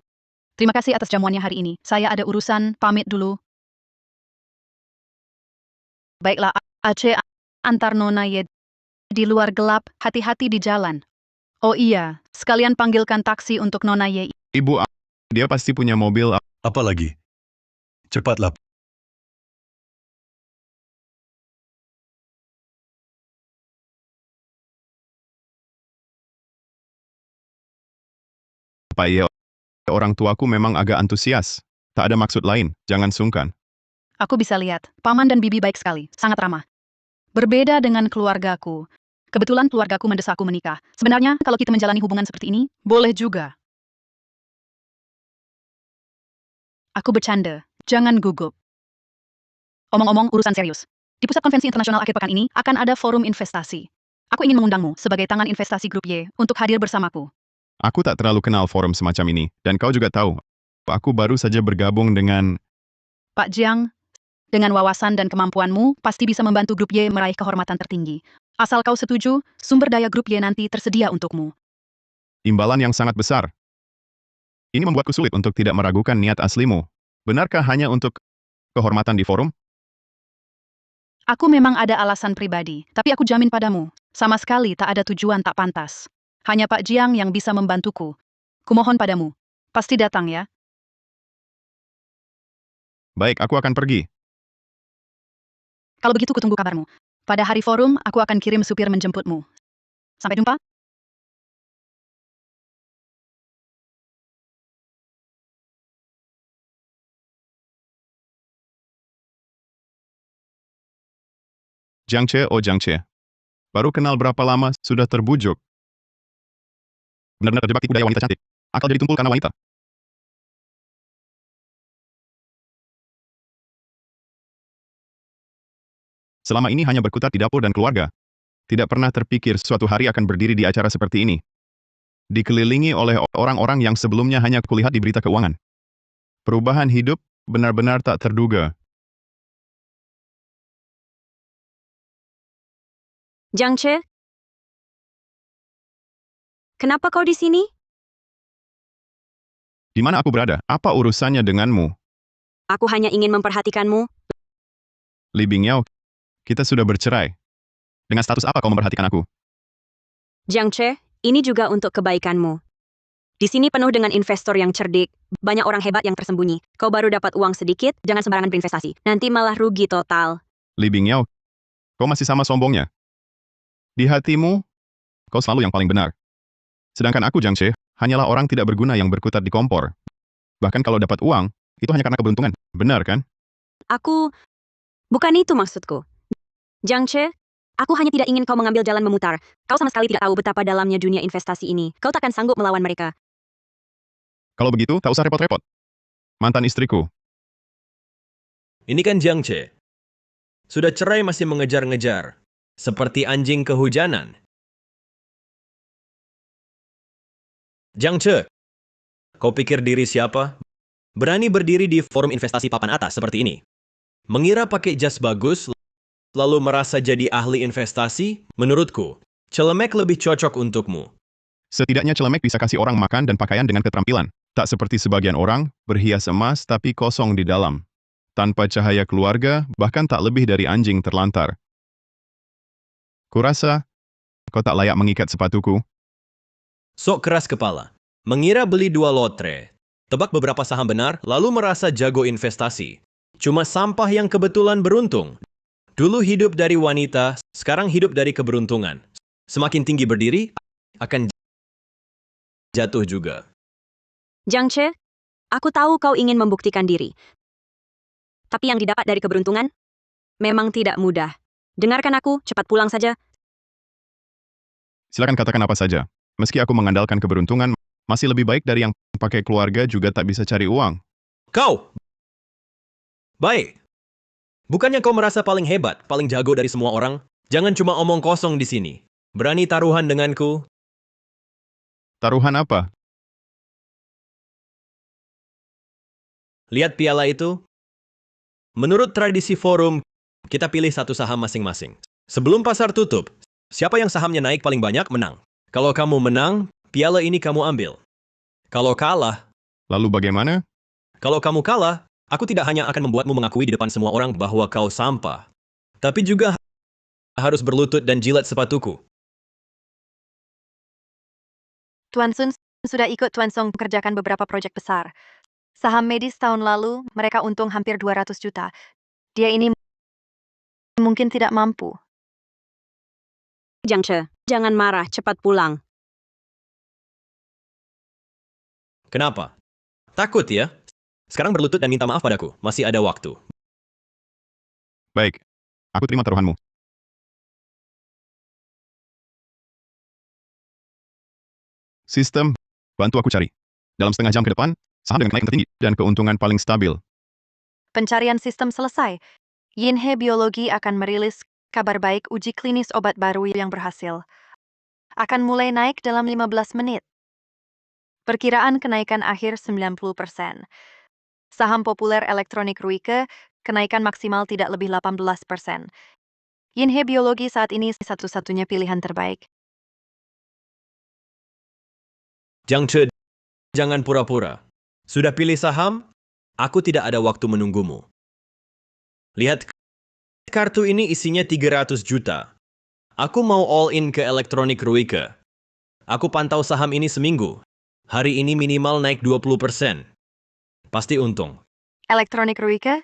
Terima kasih atas jamuannya hari ini. Saya ada urusan, pamit dulu. Baiklah, Aceh, antar Nona Ye di luar gelap, hati-hati di jalan. Oh iya, sekalian panggilkan taksi untuk Nona Ye. Ibu, dia pasti punya mobil. Apalagi? Cepatlah. Pak Ye, orang tuaku memang agak antusias. Tak ada maksud lain, jangan sungkan. Aku bisa lihat, Paman dan Bibi baik sekali, sangat ramah. Berbeda dengan keluargaku. Kebetulan keluargaku mendesakku menikah. Sebenarnya, kalau kita menjalani hubungan seperti ini, boleh juga. Aku bercanda, jangan gugup. Omong-omong urusan serius. Di Pusat Konvensi Internasional akhir pekan ini, akan ada forum investasi. Aku ingin mengundangmu sebagai tangan investasi Grup Y untuk hadir bersamaku. Aku tak terlalu kenal forum semacam ini, dan kau juga tahu. Aku baru saja bergabung dengan... Pak Jiang, dengan wawasan dan kemampuanmu, pasti bisa membantu Grup Y meraih kehormatan tertinggi. Asal kau setuju, sumber daya Grup Y nanti tersedia untukmu. Imbalan yang sangat besar. Ini membuatku sulit untuk tidak meragukan niat aslimu. Benarkah hanya untuk kehormatan di forum? Aku memang ada alasan pribadi, tapi aku jamin padamu, sama sekali tak ada tujuan tak pantas. Hanya Pak Jiang yang bisa membantuku. Kumohon padamu, pasti datang ya. Baik, aku akan pergi. Kalau begitu kutunggu kabarmu. Pada hari forum, aku akan kirim supir menjemputmu. Sampai jumpa. Jiang Che, oh Jiang Che. Baru kenal berapa lama, sudah terbujuk. Benar-benar terjebak tipu daya wanita cantik. Akal jadi tumpul karena wanita. Selama ini hanya berkutat di dapur dan keluarga. Tidak pernah terpikir suatu hari akan berdiri di acara seperti ini. Dikelilingi oleh orang-orang yang sebelumnya hanya kulihat di berita keuangan. Perubahan hidup benar-benar tak terduga. Jiang Che? Kenapa kau di sini? Di mana aku berada? Apa urusannya denganmu? Aku hanya ingin memperhatikanmu. Li Bingyao, kita sudah bercerai. Dengan status apa kau memperhatikan aku? Jiang Che, ini juga untuk kebaikanmu. Di sini penuh dengan investor yang cerdik, banyak orang hebat yang tersembunyi. Kau baru dapat uang sedikit, jangan sembarangan berinvestasi. Nanti malah rugi total. Li Bingyao, kau masih sama sombongnya. Di hatimu, kau selalu yang paling benar. Sedangkan aku, Jiang Che, hanyalah orang tidak berguna yang berkutat di kompor. Bahkan kalau dapat uang, itu hanya karena keberuntungan. Benar kan? Bukan itu maksudku. Jiang Che, aku hanya tidak ingin kau mengambil jalan memutar. Kau sama sekali tidak tahu betapa dalamnya dunia investasi ini. Kau takkan sanggup melawan mereka. Kalau begitu, tak usah repot-repot. Mantan istriku. Ini kan Jiang Che. Sudah cerai masih mengejar-ngejar. Seperti anjing kehujanan. Jiang Che, kau pikir diri siapa? Berani berdiri di forum investasi papan atas seperti ini. Mengira pakai jas bagus, lalu merasa jadi ahli investasi? Menurutku, celemek lebih cocok untukmu. Setidaknya celemek bisa kasih orang makan dan pakaian dengan keterampilan. Tak seperti sebagian orang, berhias emas tapi kosong di dalam. Tanpa cahaya keluarga, bahkan tak lebih dari anjing terlantar. Kurasa, kau tak layak mengikat sepatuku. Sok keras kepala. Mengira beli 2 lotre. Tebak beberapa saham benar, lalu merasa jago investasi. Cuma sampah yang kebetulan beruntung. Dulu hidup dari wanita, sekarang hidup dari keberuntungan. Semakin tinggi berdiri, akan jatuh juga. Jiang Che, aku tahu kau ingin membuktikan diri. Tapi yang didapat dari keberuntungan memang tidak mudah. Dengarkan aku, cepat pulang saja. Silakan katakan apa saja. Meski aku mengandalkan keberuntungan, masih lebih baik dari yang pakai keluarga juga tak bisa cari uang. Kau! Baik. Bukannya kau merasa paling hebat, paling jago dari semua orang? Jangan cuma omong kosong di sini. Berani taruhan denganku? Taruhan apa? Lihat piala itu? Menurut tradisi forum, kita pilih satu saham masing-masing. Sebelum pasar tutup, siapa yang sahamnya naik paling banyak menang. Kalau kamu menang, piala ini kamu ambil. Kalau kalah, Lalu bagaimana? Kalau kamu kalah, aku tidak hanya akan membuatmu mengakui di depan semua orang bahwa kau sampah, tapi juga harus berlutut dan jilat sepatuku. Tuan Sun sudah ikut Tuan Song mengerjakan beberapa proyek besar. Saham medis tahun lalu, mereka untung hampir 200 juta. Dia ini mungkin tidak mampu. Jiang Che, jangan marah, cepat pulang. Kenapa? Takut ya? Sekarang berlutut dan minta maaf padaku. Masih ada waktu. Baik, aku terima taruhanmu. Sistem, bantu aku cari. Dalam setengah jam ke depan, saham dengan kenaikan tertinggi dan keuntungan paling stabil. Pencarian sistem selesai. Yinhe Biologi akan merilis kabar baik uji klinis obat baru yang berhasil. Akan mulai naik dalam 15 menit. Perkiraan kenaikan akhir 90%. Saham populer elektronik Ruike, kenaikan maksimal tidak lebih 18%. Yinhe Biologi saat ini satu-satunya pilihan terbaik. Jiang Che, jangan pura-pura. Sudah pilih saham? Aku tidak ada waktu menunggumu. Lihat, kartu ini isinya 300 juta. Aku mau all in ke elektronik Ruike. Aku pantau saham ini seminggu. Hari ini minimal naik 20%. Pasti untung. Elektronik Ruike?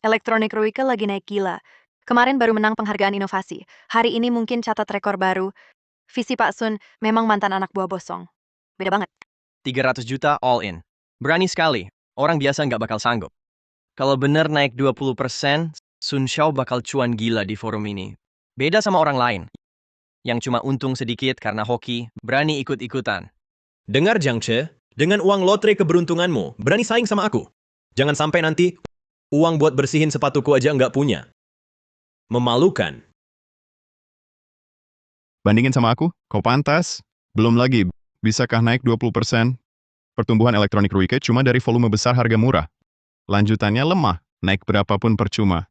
Elektronik Ruike lagi naik gila. Kemarin baru menang penghargaan inovasi. Hari ini mungkin catat rekor baru. Visi Pak Sun memang mantan anak buah bosong. Beda banget. 300 juta all in. Berani sekali. Orang biasa nggak bakal sanggup. Kalau bener naik 20%, Sun Xiao bakal cuan gila di forum ini. Beda sama orang lain. Yang cuma untung sedikit karena hoki, berani ikut-ikutan. Dengar Jiang Che, dengan uang lotre keberuntunganmu, berani saing sama aku. Jangan sampai nanti uang buat bersihin sepatuku aja nggak punya. Memalukan. Bandingin sama aku, kau pantas. Belum lagi, bisakah naik 20%? Pertumbuhan elektronik Ruike cuma dari volume besar harga murah. Lanjutannya lemah, naik berapapun percuma.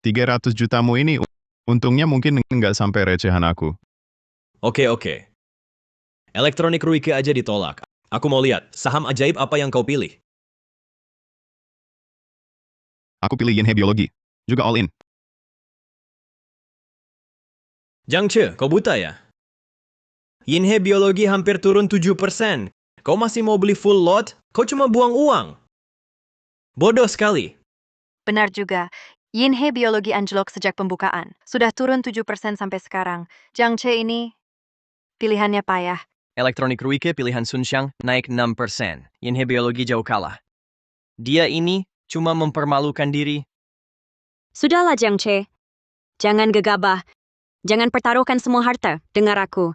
300 jutamu ini, untungnya mungkin nggak sampai recehan aku. Oke. Elektronik Ruike aja ditolak. Aku mau lihat, saham ajaib apa yang kau pilih. Aku pilih Yinhe Biologi, juga all in. Jiang Che, kau buta ya? Yinhe Biologi hampir turun 7%. Kau masih mau beli full lot? Kau cuma buang uang. Bodoh sekali. Benar juga. Yinhe Biologi anjlok sejak pembukaan. Sudah turun 7% sampai sekarang. Jiang Che ini pilihannya payah. Elektronik Ruike pilihan Sun Xiang naik 6%. Yinhe Biologi jauh kalah. Dia ini cuma mempermalukan diri. Sudahlah Jiang Che. Jangan gegabah. Jangan pertaruhkan semua harta. Dengar aku.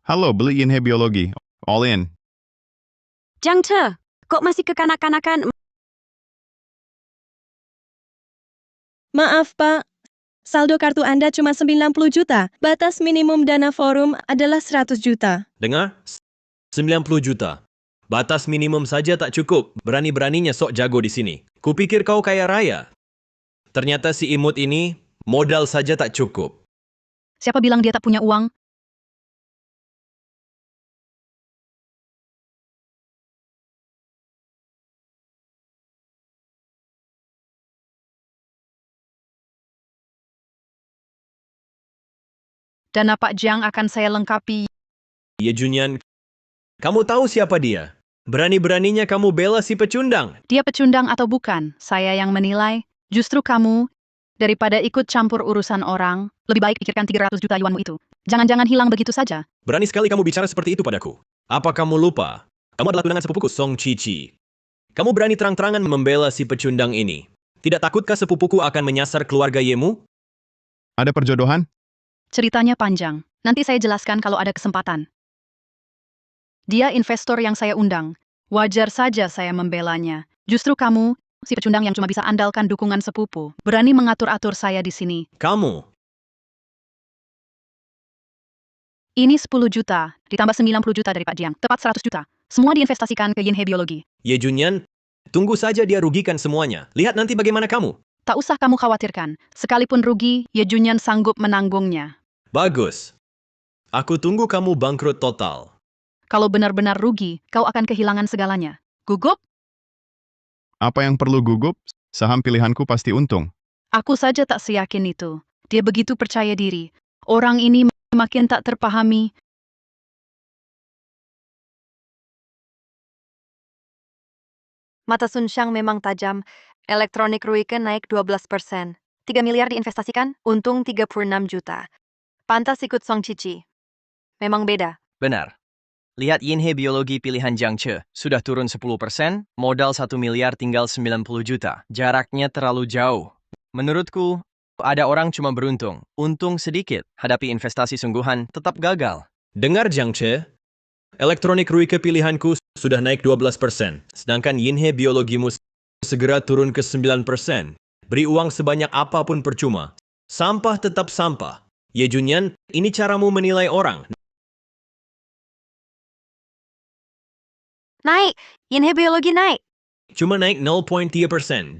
Halo, beli Yinhe Biologi, all in. Jiang Che, kok masih kekanak-kanakan? Maaf, Pak. Saldo kartu Anda cuma 90 juta. Batas minimum dana forum adalah 100 juta. Dengar? 90 juta. Batas minimum saja tak cukup. Berani-beraninya sok jago di sini. Kupikir kau kaya raya. Ternyata si imut ini modal saja tak cukup. Siapa bilang dia tak punya uang? Dana Pak Jiang akan saya lengkapi. Ye Junyan, kamu tahu siapa dia? Berani-beraninya kamu bela si pecundang. Dia pecundang atau bukan, saya yang menilai. Justru kamu, daripada ikut campur urusan orang, lebih baik pikirkan 300 juta yuanmu itu. Jangan-jangan hilang begitu saja. Berani sekali kamu bicara seperti itu padaku. Apa kamu lupa? Kamu adalah tunangan sepupuku, Song Cici. Kamu berani terang-terangan membela si pecundang ini. Tidak takutkah sepupuku akan menyasar keluarga Yemu? Ada perjodohan? Ceritanya panjang. Nanti saya jelaskan kalau ada kesempatan. Dia investor yang saya undang. Wajar saja saya membelanya. Justru kamu, si pecundang yang cuma bisa andalkan dukungan sepupu, berani mengatur-atur saya di sini. Kamu. Ini 10 juta, ditambah 90 juta dari Pak Jiang. Tepat 100 juta. Semua diinvestasikan ke Yinhe Biologi. Ye Junyan, tunggu saja dia rugikan semuanya. Lihat nanti bagaimana kamu. Tak usah kamu khawatirkan. Sekalipun rugi, Ye Junyan sanggup menanggungnya. Bagus. Aku tunggu kamu bangkrut total. Kalau benar-benar rugi, kau akan kehilangan segalanya. Gugup? Apa yang perlu gugup? Saham pilihanku pasti untung. Aku saja tak seyakin itu. Dia begitu percaya diri. Orang ini makin tak terpahami. Mata Sunshang memang tajam. Elektronik Ruike naik 12%. 3 miliar diinvestasikan, untung 36 juta. Pantas ikut Song Cici. Memang beda. Benar. Lihat Yinhe biologi pilihan Jiang Che, sudah turun 10%, modal 1 miliar tinggal 90 juta. Jaraknya terlalu jauh. Menurutku, ada orang cuma beruntung, untung sedikit, hadapi investasi sungguhan, tetap gagal. Dengar Jiang Che, elektronik Ruike pilihanku sudah naik 12%, sedangkan Yinhe biologimu segera turun ke 9%. Beri uang sebanyak apapun percuma. Sampah tetap sampah. Ye Junyan, ini caramu menilai orang. Naik! Yinhe biologi naik! Cuma naik 0,3%.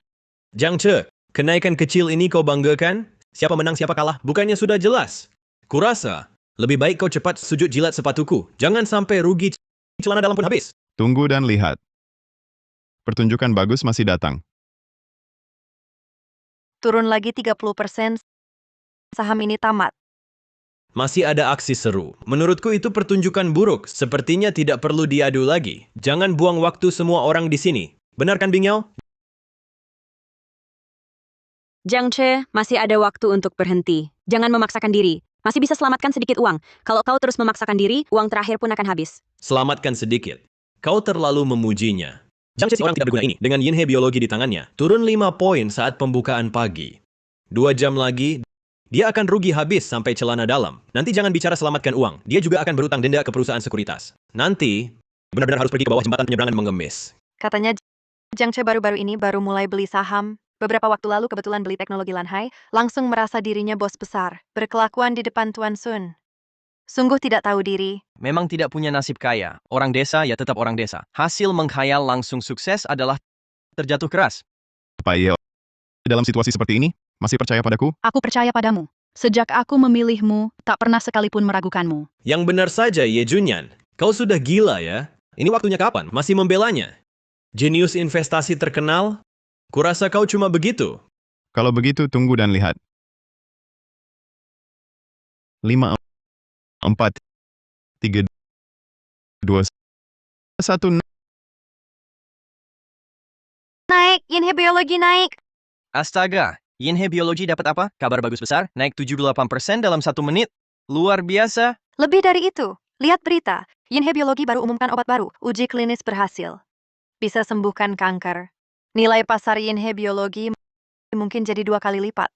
Jiang Che, kenaikan kecil ini kau banggakan? Siapa menang siapa kalah? Bukannya sudah jelas? Kurasa, lebih baik kau cepat sujud jilat sepatuku. Jangan sampai rugi celana dalam pun habis. Tunggu dan lihat. Pertunjukan bagus masih datang. Turun lagi 30%. Saham ini tamat. Masih ada aksi seru. Menurutku itu pertunjukan buruk. Sepertinya tidak perlu diadu lagi. Jangan buang waktu semua orang di sini. Benar kan, Bing Yao? Jiang Che, masih ada waktu untuk berhenti. Jangan memaksakan diri. Masih bisa selamatkan sedikit uang. Kalau kau terus memaksakan diri, uang terakhir pun akan habis. Selamatkan sedikit. Kau terlalu memujinya. Jiang Che si orang tidak berguna ini, dengan Yinhe biologi di tangannya, turun 5 poin saat pembukaan pagi. 2 jam lagi, dia akan rugi habis sampai celana dalam. Nanti jangan bicara selamatkan uang. Dia juga akan berutang denda ke perusahaan sekuritas. Nanti, benar-benar harus pergi ke bawah jembatan penyeberangan mengemis. Katanya Jiang Che baru-baru ini baru mulai beli saham. Beberapa waktu lalu kebetulan beli teknologi Lanhai, langsung merasa dirinya bos besar. Berkelakuan di depan Tuan Sun. Sungguh tidak tahu diri. Memang tidak punya nasib kaya. Orang desa ya tetap orang desa. Hasil menghayal langsung sukses adalah terjatuh keras. Pak Yeo, dalam situasi seperti ini, masih percaya padaku? Aku percaya padamu. Sejak aku memilihmu, tak pernah sekalipun meragukanmu. Yang benar saja, Ye Junyan. Kau sudah gila ya? Ini waktunya kapan? Masih membelanya? Jenius investasi terkenal? Kurasa kau cuma begitu. Kalau begitu, tunggu dan lihat. 5, 4, 3, 2, 1. Naik! Yinhe biologi naik! Astaga, Yinhe biologi dapat apa? Kabar bagus besar, naik 78% dalam 1 menit. Luar biasa. Lebih dari itu. Lihat berita. Yinhe biologi baru umumkan obat baru. Uji klinis berhasil. Bisa sembuhkan kanker. Nilai pasar Yinhe biologi mungkin jadi 2 kali lipat.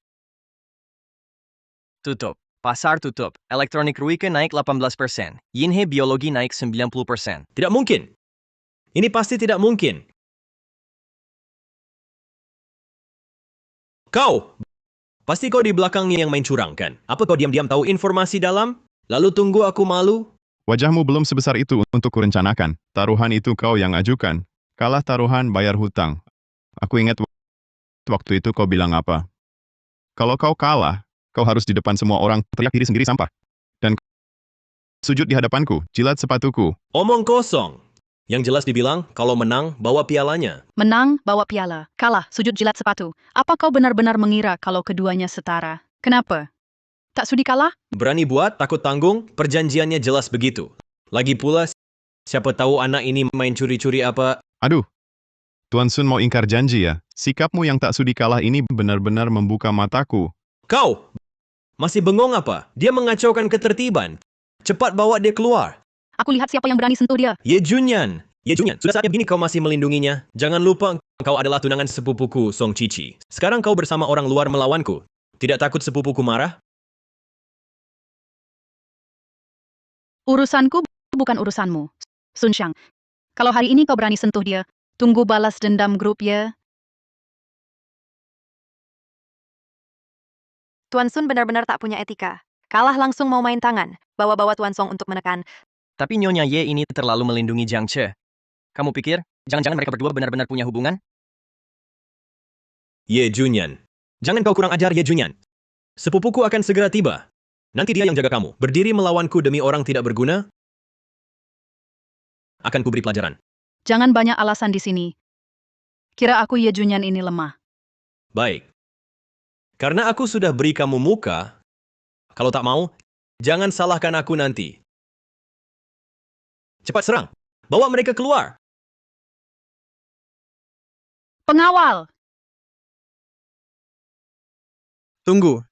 Tutup. Pasar tutup. Elektronik Ruike naik 18%. Yinhe biologi naik 90%. Tidak mungkin. Ini pasti tidak mungkin. Kau! Pasti kau di belakangnya yang main curang, kan? Apa kau diam-diam tahu informasi dalam? Lalu tunggu aku malu? Wajahmu belum sebesar itu untuk kurencanakan. Taruhan itu kau yang ajukan. Kalah taruhan, bayar hutang. Aku ingat waktu itu kau bilang apa. Kalau kau kalah, kau harus di depan semua orang teriak diri sendiri sampah. Dan sujud di hadapanku, jilat sepatuku. Omong kosong. Yang jelas dibilang, kalau menang, bawa pialanya. Menang, bawa piala. Kalah, sujud jilat sepatu. Apa kau benar-benar mengira kalau keduanya setara? Kenapa? Tak sudi kalah? Berani buat, takut tanggung, perjanjiannya jelas begitu. Lagi pula, siapa tahu anak ini main curi-curi apa. Aduh, Tuan Sun mau ingkar janji ya. Sikapmu yang tak sudi kalah ini benar-benar membuka mataku. Kau! Masih bengong apa? Dia mengacaukan ketertiban. Cepat bawa dia keluar. Aku lihat siapa yang berani sentuh dia. Ye Junyan! Ye Junyan, sudah saatnya begini kau masih melindunginya. Jangan lupa, kau adalah tunangan sepupuku, Song Cici. Sekarang kau bersama orang luar melawanku. Tidak takut sepupuku marah? Urusanku bukan urusanmu. Sun Xiang. Kalau hari ini kau berani sentuh dia, tunggu balas dendam grup ya. Tuan Sun benar-benar tak punya etika. Kalah langsung mau main tangan. Bawa-bawa Tuan Song untuk menekan. Tapi Nyonya Ye ini terlalu melindungi Jiang Che. Kamu pikir, jangan-jangan mereka berdua benar-benar punya hubungan? Ye Junyan. Jangan kau kurang ajar, Ye Junyan. Sepupuku akan segera tiba. Nanti dia yang jaga kamu. Berdiri melawanku demi orang tidak berguna? akan kuberi pelajaran. Jangan banyak alasan di sini. Kira aku Ye Junyan ini lemah. Baik. Karena aku sudah beri kamu muka, kalau tak mau, jangan salahkan aku nanti. Cepat serang. Bawa mereka keluar. Pengawal! Tunggu.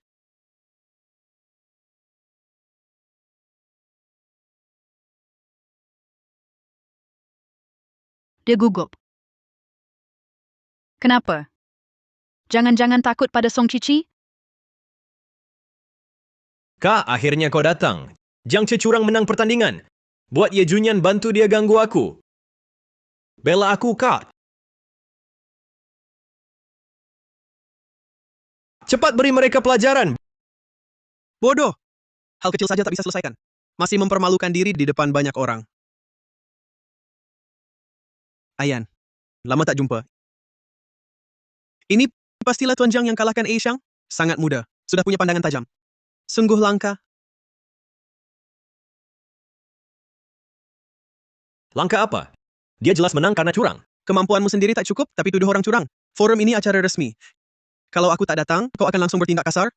Dia gugup. Kenapa? Jangan-jangan takut pada Song Cici? Kak, akhirnya kau datang. Jiang Che curang menang pertandingan. Buat Ye Junyan bantu dia ganggu aku. Bela aku, Kak. Cepat beri mereka pelajaran. Bodoh. Hal kecil saja tak bisa selesaikan. Masih mempermalukan diri di depan banyak orang. Ayan, lama tak jumpa. Ini pastilah Tuan Jiang yang kalahkan Ei Shang? Sangat muda, sudah punya pandangan tajam. Sungguh langka. Langkah apa? Dia jelas menang karena curang. Kemampuanmu sendiri tak cukup, tapi tuduh orang curang. Forum ini acara resmi. Kalau aku tak datang, kau akan langsung bertindak kasar?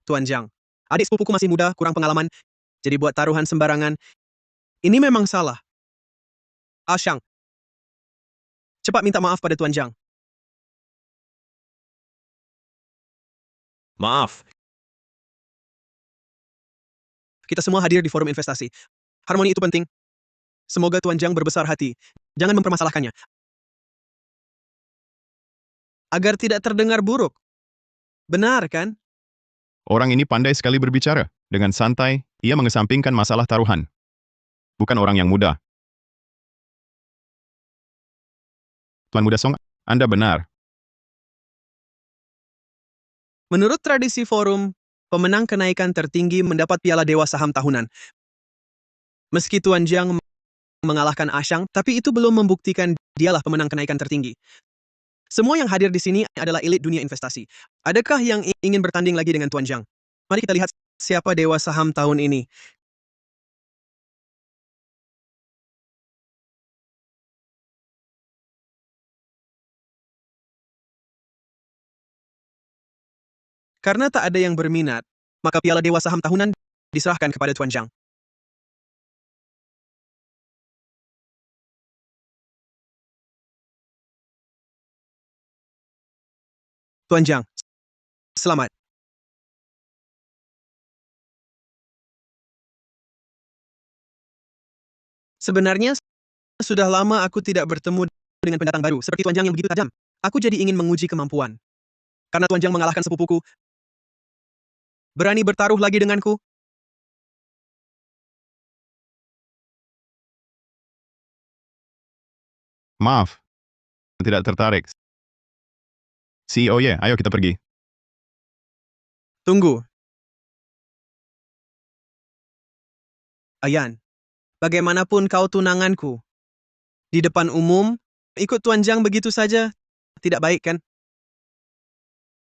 Tuan Jiang, adik sepupuku masih muda, kurang pengalaman, jadi buat taruhan sembarangan. Ini memang salah. Shang, cepat minta maaf pada Tuan Jiang. Maaf. Kita semua hadir di forum investasi. Harmoni itu penting. Semoga Tuan Jiang berbesar hati. Jangan mempermasalahkannya. Agar tidak terdengar buruk. Benar, kan? Orang ini pandai sekali berbicara. Dengan santai, ia mengesampingkan masalah taruhan. Bukan orang yang muda. Tuan Muda Song, Anda benar. Menurut tradisi forum, pemenang kenaikan tertinggi mendapat piala Dewa Saham tahunan. Meski Tuan Jiang mengalahkan Shang, tapi itu belum membuktikan dialah pemenang kenaikan tertinggi. Semua yang hadir di sini adalah elit dunia investasi. Adakah yang ingin bertanding lagi dengan Tuan Jiang? Mari kita lihat siapa Dewa Saham tahun ini. Karena tak ada yang berminat, maka piala Dewa Saham tahunan diserahkan kepada Tuan Jiang. Tuan Jiang, selamat. Sebenarnya, sudah lama aku tidak bertemu dengan pendatang baru seperti Tuan Jiang yang begitu tajam. Aku jadi ingin menguji kemampuan. Karena Tuan Jiang mengalahkan sepupuku, berani bertaruh lagi denganku? Maaf. Tidak tertarik. CEO Ye, ayo kita pergi. Tunggu. Ayan, bagaimanapun kau tunanganku. Di depan umum, ikut Tuan Jiang begitu saja, tidak baik kan?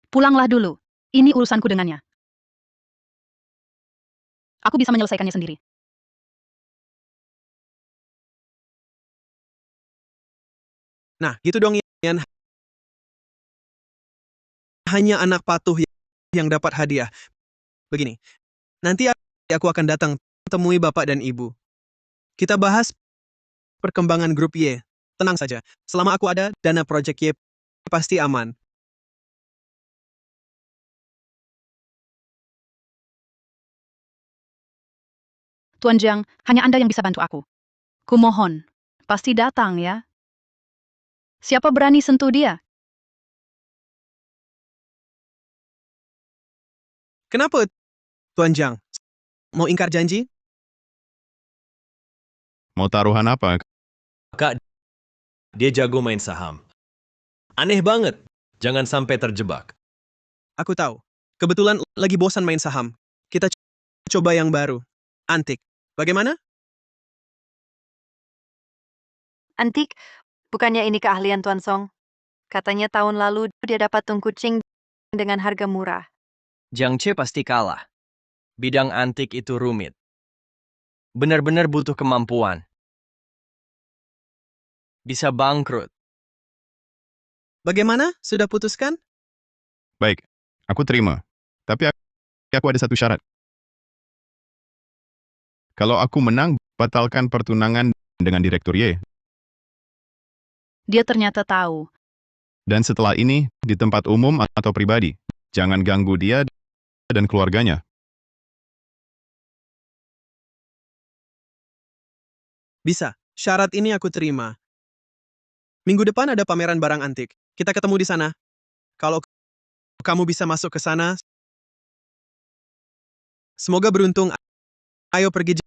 Pulanglah dulu. Ini urusanku dengannya. Aku bisa menyelesaikannya sendiri. Nah, gitu dong, Yan. Hanya anak patuh yang dapat hadiah. Begini, nanti aku akan datang temui bapak dan ibu. Kita bahas perkembangan grup Y. Tenang saja, selama aku ada, dana proyek Y pasti aman. Tuan Jiang, hanya Anda yang bisa bantu aku. Kumohon, pasti datang ya. Siapa berani sentuh dia? Kenapa, Tuan Jiang? Mau ingkar janji? Mau taruhan apa? Kak, dia jago main saham. Aneh banget. Jangan sampai terjebak. Aku tahu. Kebetulan lagi bosan main saham. Kita coba yang baru. Antik. Bagaimana? Antik, bukannya ini keahlian Tuan Song? Katanya tahun lalu dia dapat tung kucing dengan harga murah. Jiang Che pasti kalah. Bidang antik itu rumit. benar-benar butuh kemampuan. Bisa bangkrut. Bagaimana? Sudah putuskan? Baik, aku terima. Tapi aku ada satu syarat. Kalau aku menang, batalkan pertunangan dengan Direktur Y. Dia ternyata tahu. Dan setelah ini, di tempat umum atau pribadi, jangan ganggu dia dan keluarganya. Bisa. Syarat ini aku terima. Minggu depan ada pameran barang antik. Kita ketemu di sana. Kalau kamu bisa masuk ke sana, semoga beruntung. Ayo pergi.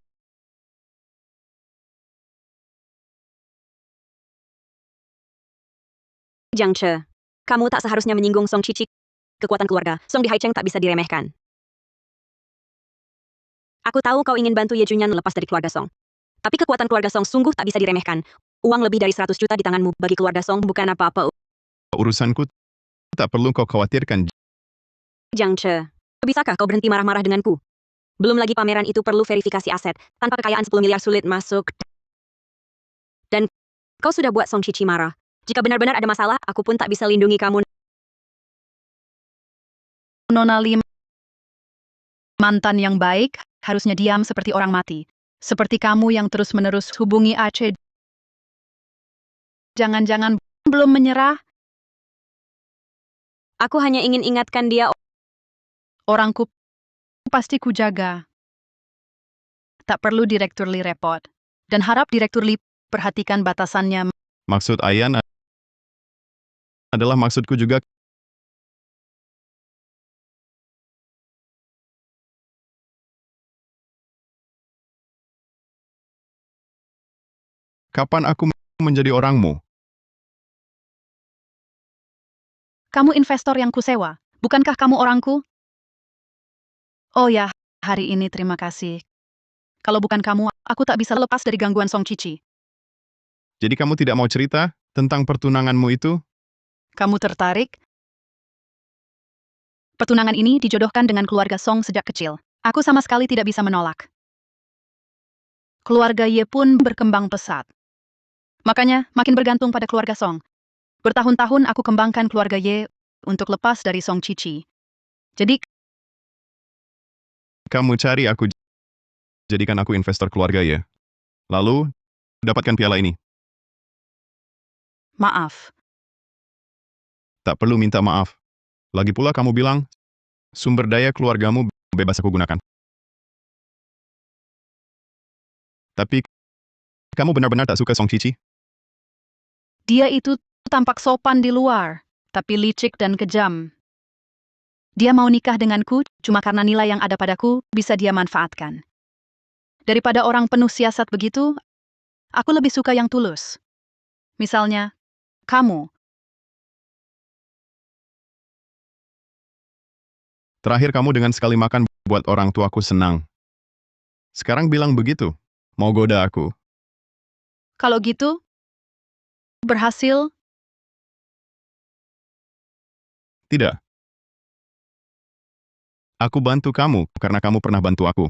Jiang Che, kamu tak seharusnya menyinggung Song Cici. Kekuatan keluarga, Song di Haicheng tak bisa diremehkan. Aku tahu kau ingin bantu Ye Junyan lepas dari keluarga Song. Tapi kekuatan keluarga Song sungguh tak bisa diremehkan. Uang lebih dari 100 juta di tanganmu bagi keluarga Song bukan apa-apa. Urusanku tak perlu kau khawatirkan. Jiang Che, bisakah kau berhenti marah-marah denganku? Belum lagi pameran itu perlu verifikasi aset. Tanpa kekayaan 10 miliar sulit masuk. Dan kau sudah buat Song Cici marah. Jika benar-benar ada masalah, aku pun tak bisa lindungi kamu. Nona Lim, mantan yang baik, harusnya diam seperti orang mati. Seperti kamu yang terus-menerus hubungi Aceh. Jangan-jangan belum menyerah. Aku hanya ingin ingatkan dia. Orangku pasti kujaga. Tak perlu Direktur Li repot. Dan harap Direktur Li perhatikan batasannya. Maksud Ayan adalah maksudku juga. Kapan aku menjadi orangmu? Kamu investor yang kusewa. Bukankah kamu orangku? Oh ya, hari ini terima kasih. Kalau bukan kamu, aku tak bisa lepas dari gangguan Song Cici. Jadi kamu tidak mau cerita tentang pertunanganmu itu? Kamu tertarik? Pertunangan ini dijodohkan dengan keluarga Song sejak kecil. Aku sama sekali tidak bisa menolak. Keluarga Ye pun berkembang pesat. Makanya, makin bergantung pada keluarga Song. Bertahun-tahun aku kembangkan keluarga Ye untuk lepas dari Song Cici. Jadi, kamu cari aku, jadikan aku investor keluarga ya. Lalu, dapatkan piala ini. maaf. Tak perlu minta maaf. Lagi pula kamu bilang, sumber daya keluargamu bebas aku gunakan. Tapi, kamu benar-benar tak suka Song Cici? Dia itu tampak sopan di luar, tapi licik dan kejam. Dia mau nikah denganku cuma karena nilai yang ada padaku bisa dia manfaatkan. Daripada orang penuh siasat begitu, aku lebih suka yang tulus. Misalnya, kamu. Terakhir kamu dengan sekali makan buat orang tuaku senang. Sekarang bilang begitu, mau goda aku. Kalau gitu, berhasil? Tidak. Aku bantu kamu karena kamu pernah bantu aku.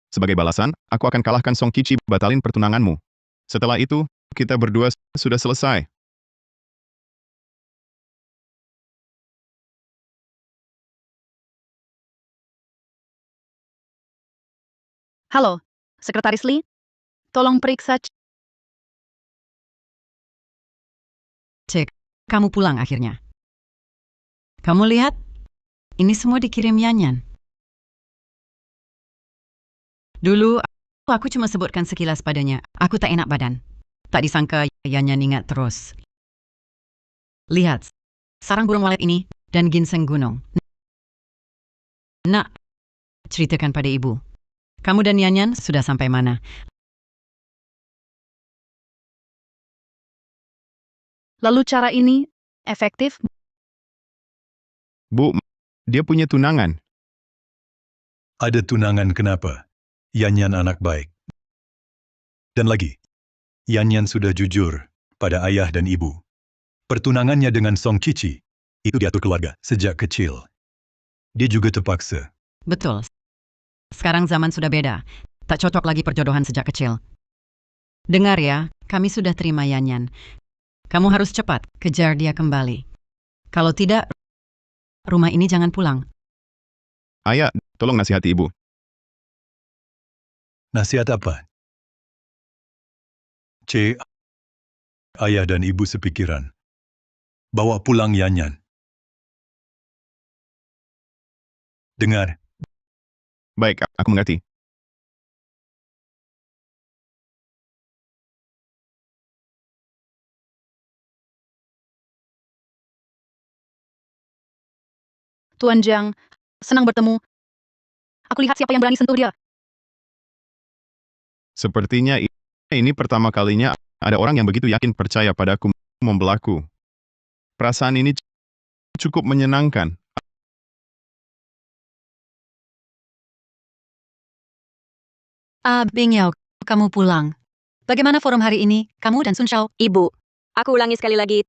Sebagai balasan, aku akan kalahkan Song Cici batalin pertunanganmu. Setelah itu, kita berdua sudah selesai. Halo, Sekretaris Lee. Tolong periksa. Cek, kamu pulang akhirnya. Kamu lihat? Ini semua dikirim Yanyan. Dulu, aku cuma sebutkan sekilas padanya. Aku tak enak badan. Tak disangka Yanyan ingat terus. Lihat, sarang burung walet ini dan ginseng gunung. Nak, ceritakan pada ibu. Kamu dan Yanyan sudah sampai mana? Lalu cara ini efektif? Bu, dia punya tunangan. Ada tunangan kenapa? Yanyan anak baik. Dan lagi, Yanyan sudah jujur pada ayah dan ibu. Pertunangannya dengan Song Cici, itu diatur keluarga sejak kecil. Dia juga terpaksa. Betul. Sekarang zaman sudah beda. Tak cocok lagi perjodohan sejak kecil. Dengar ya, kami sudah terima Yanyan. Kamu harus cepat kejar dia kembali. Kalau tidak, rumah ini jangan pulang. Ayah, tolong nasihati ibu. Nasihat apa? Ayah dan ibu sepikiran. Bawa pulang Yanyan. Dengar, Baik, aku mengerti. Tuan Jiang, senang bertemu. Aku lihat siapa yang berani sentuh dia. Sepertinya ini pertama kalinya ada orang yang begitu yakin percaya padaku membelaku. Perasaan ini cukup menyenangkan. Bing Yao, kamu pulang. Bagaimana forum hari ini, kamu dan Sun Xiao? Ibu, aku ulangi sekali lagi.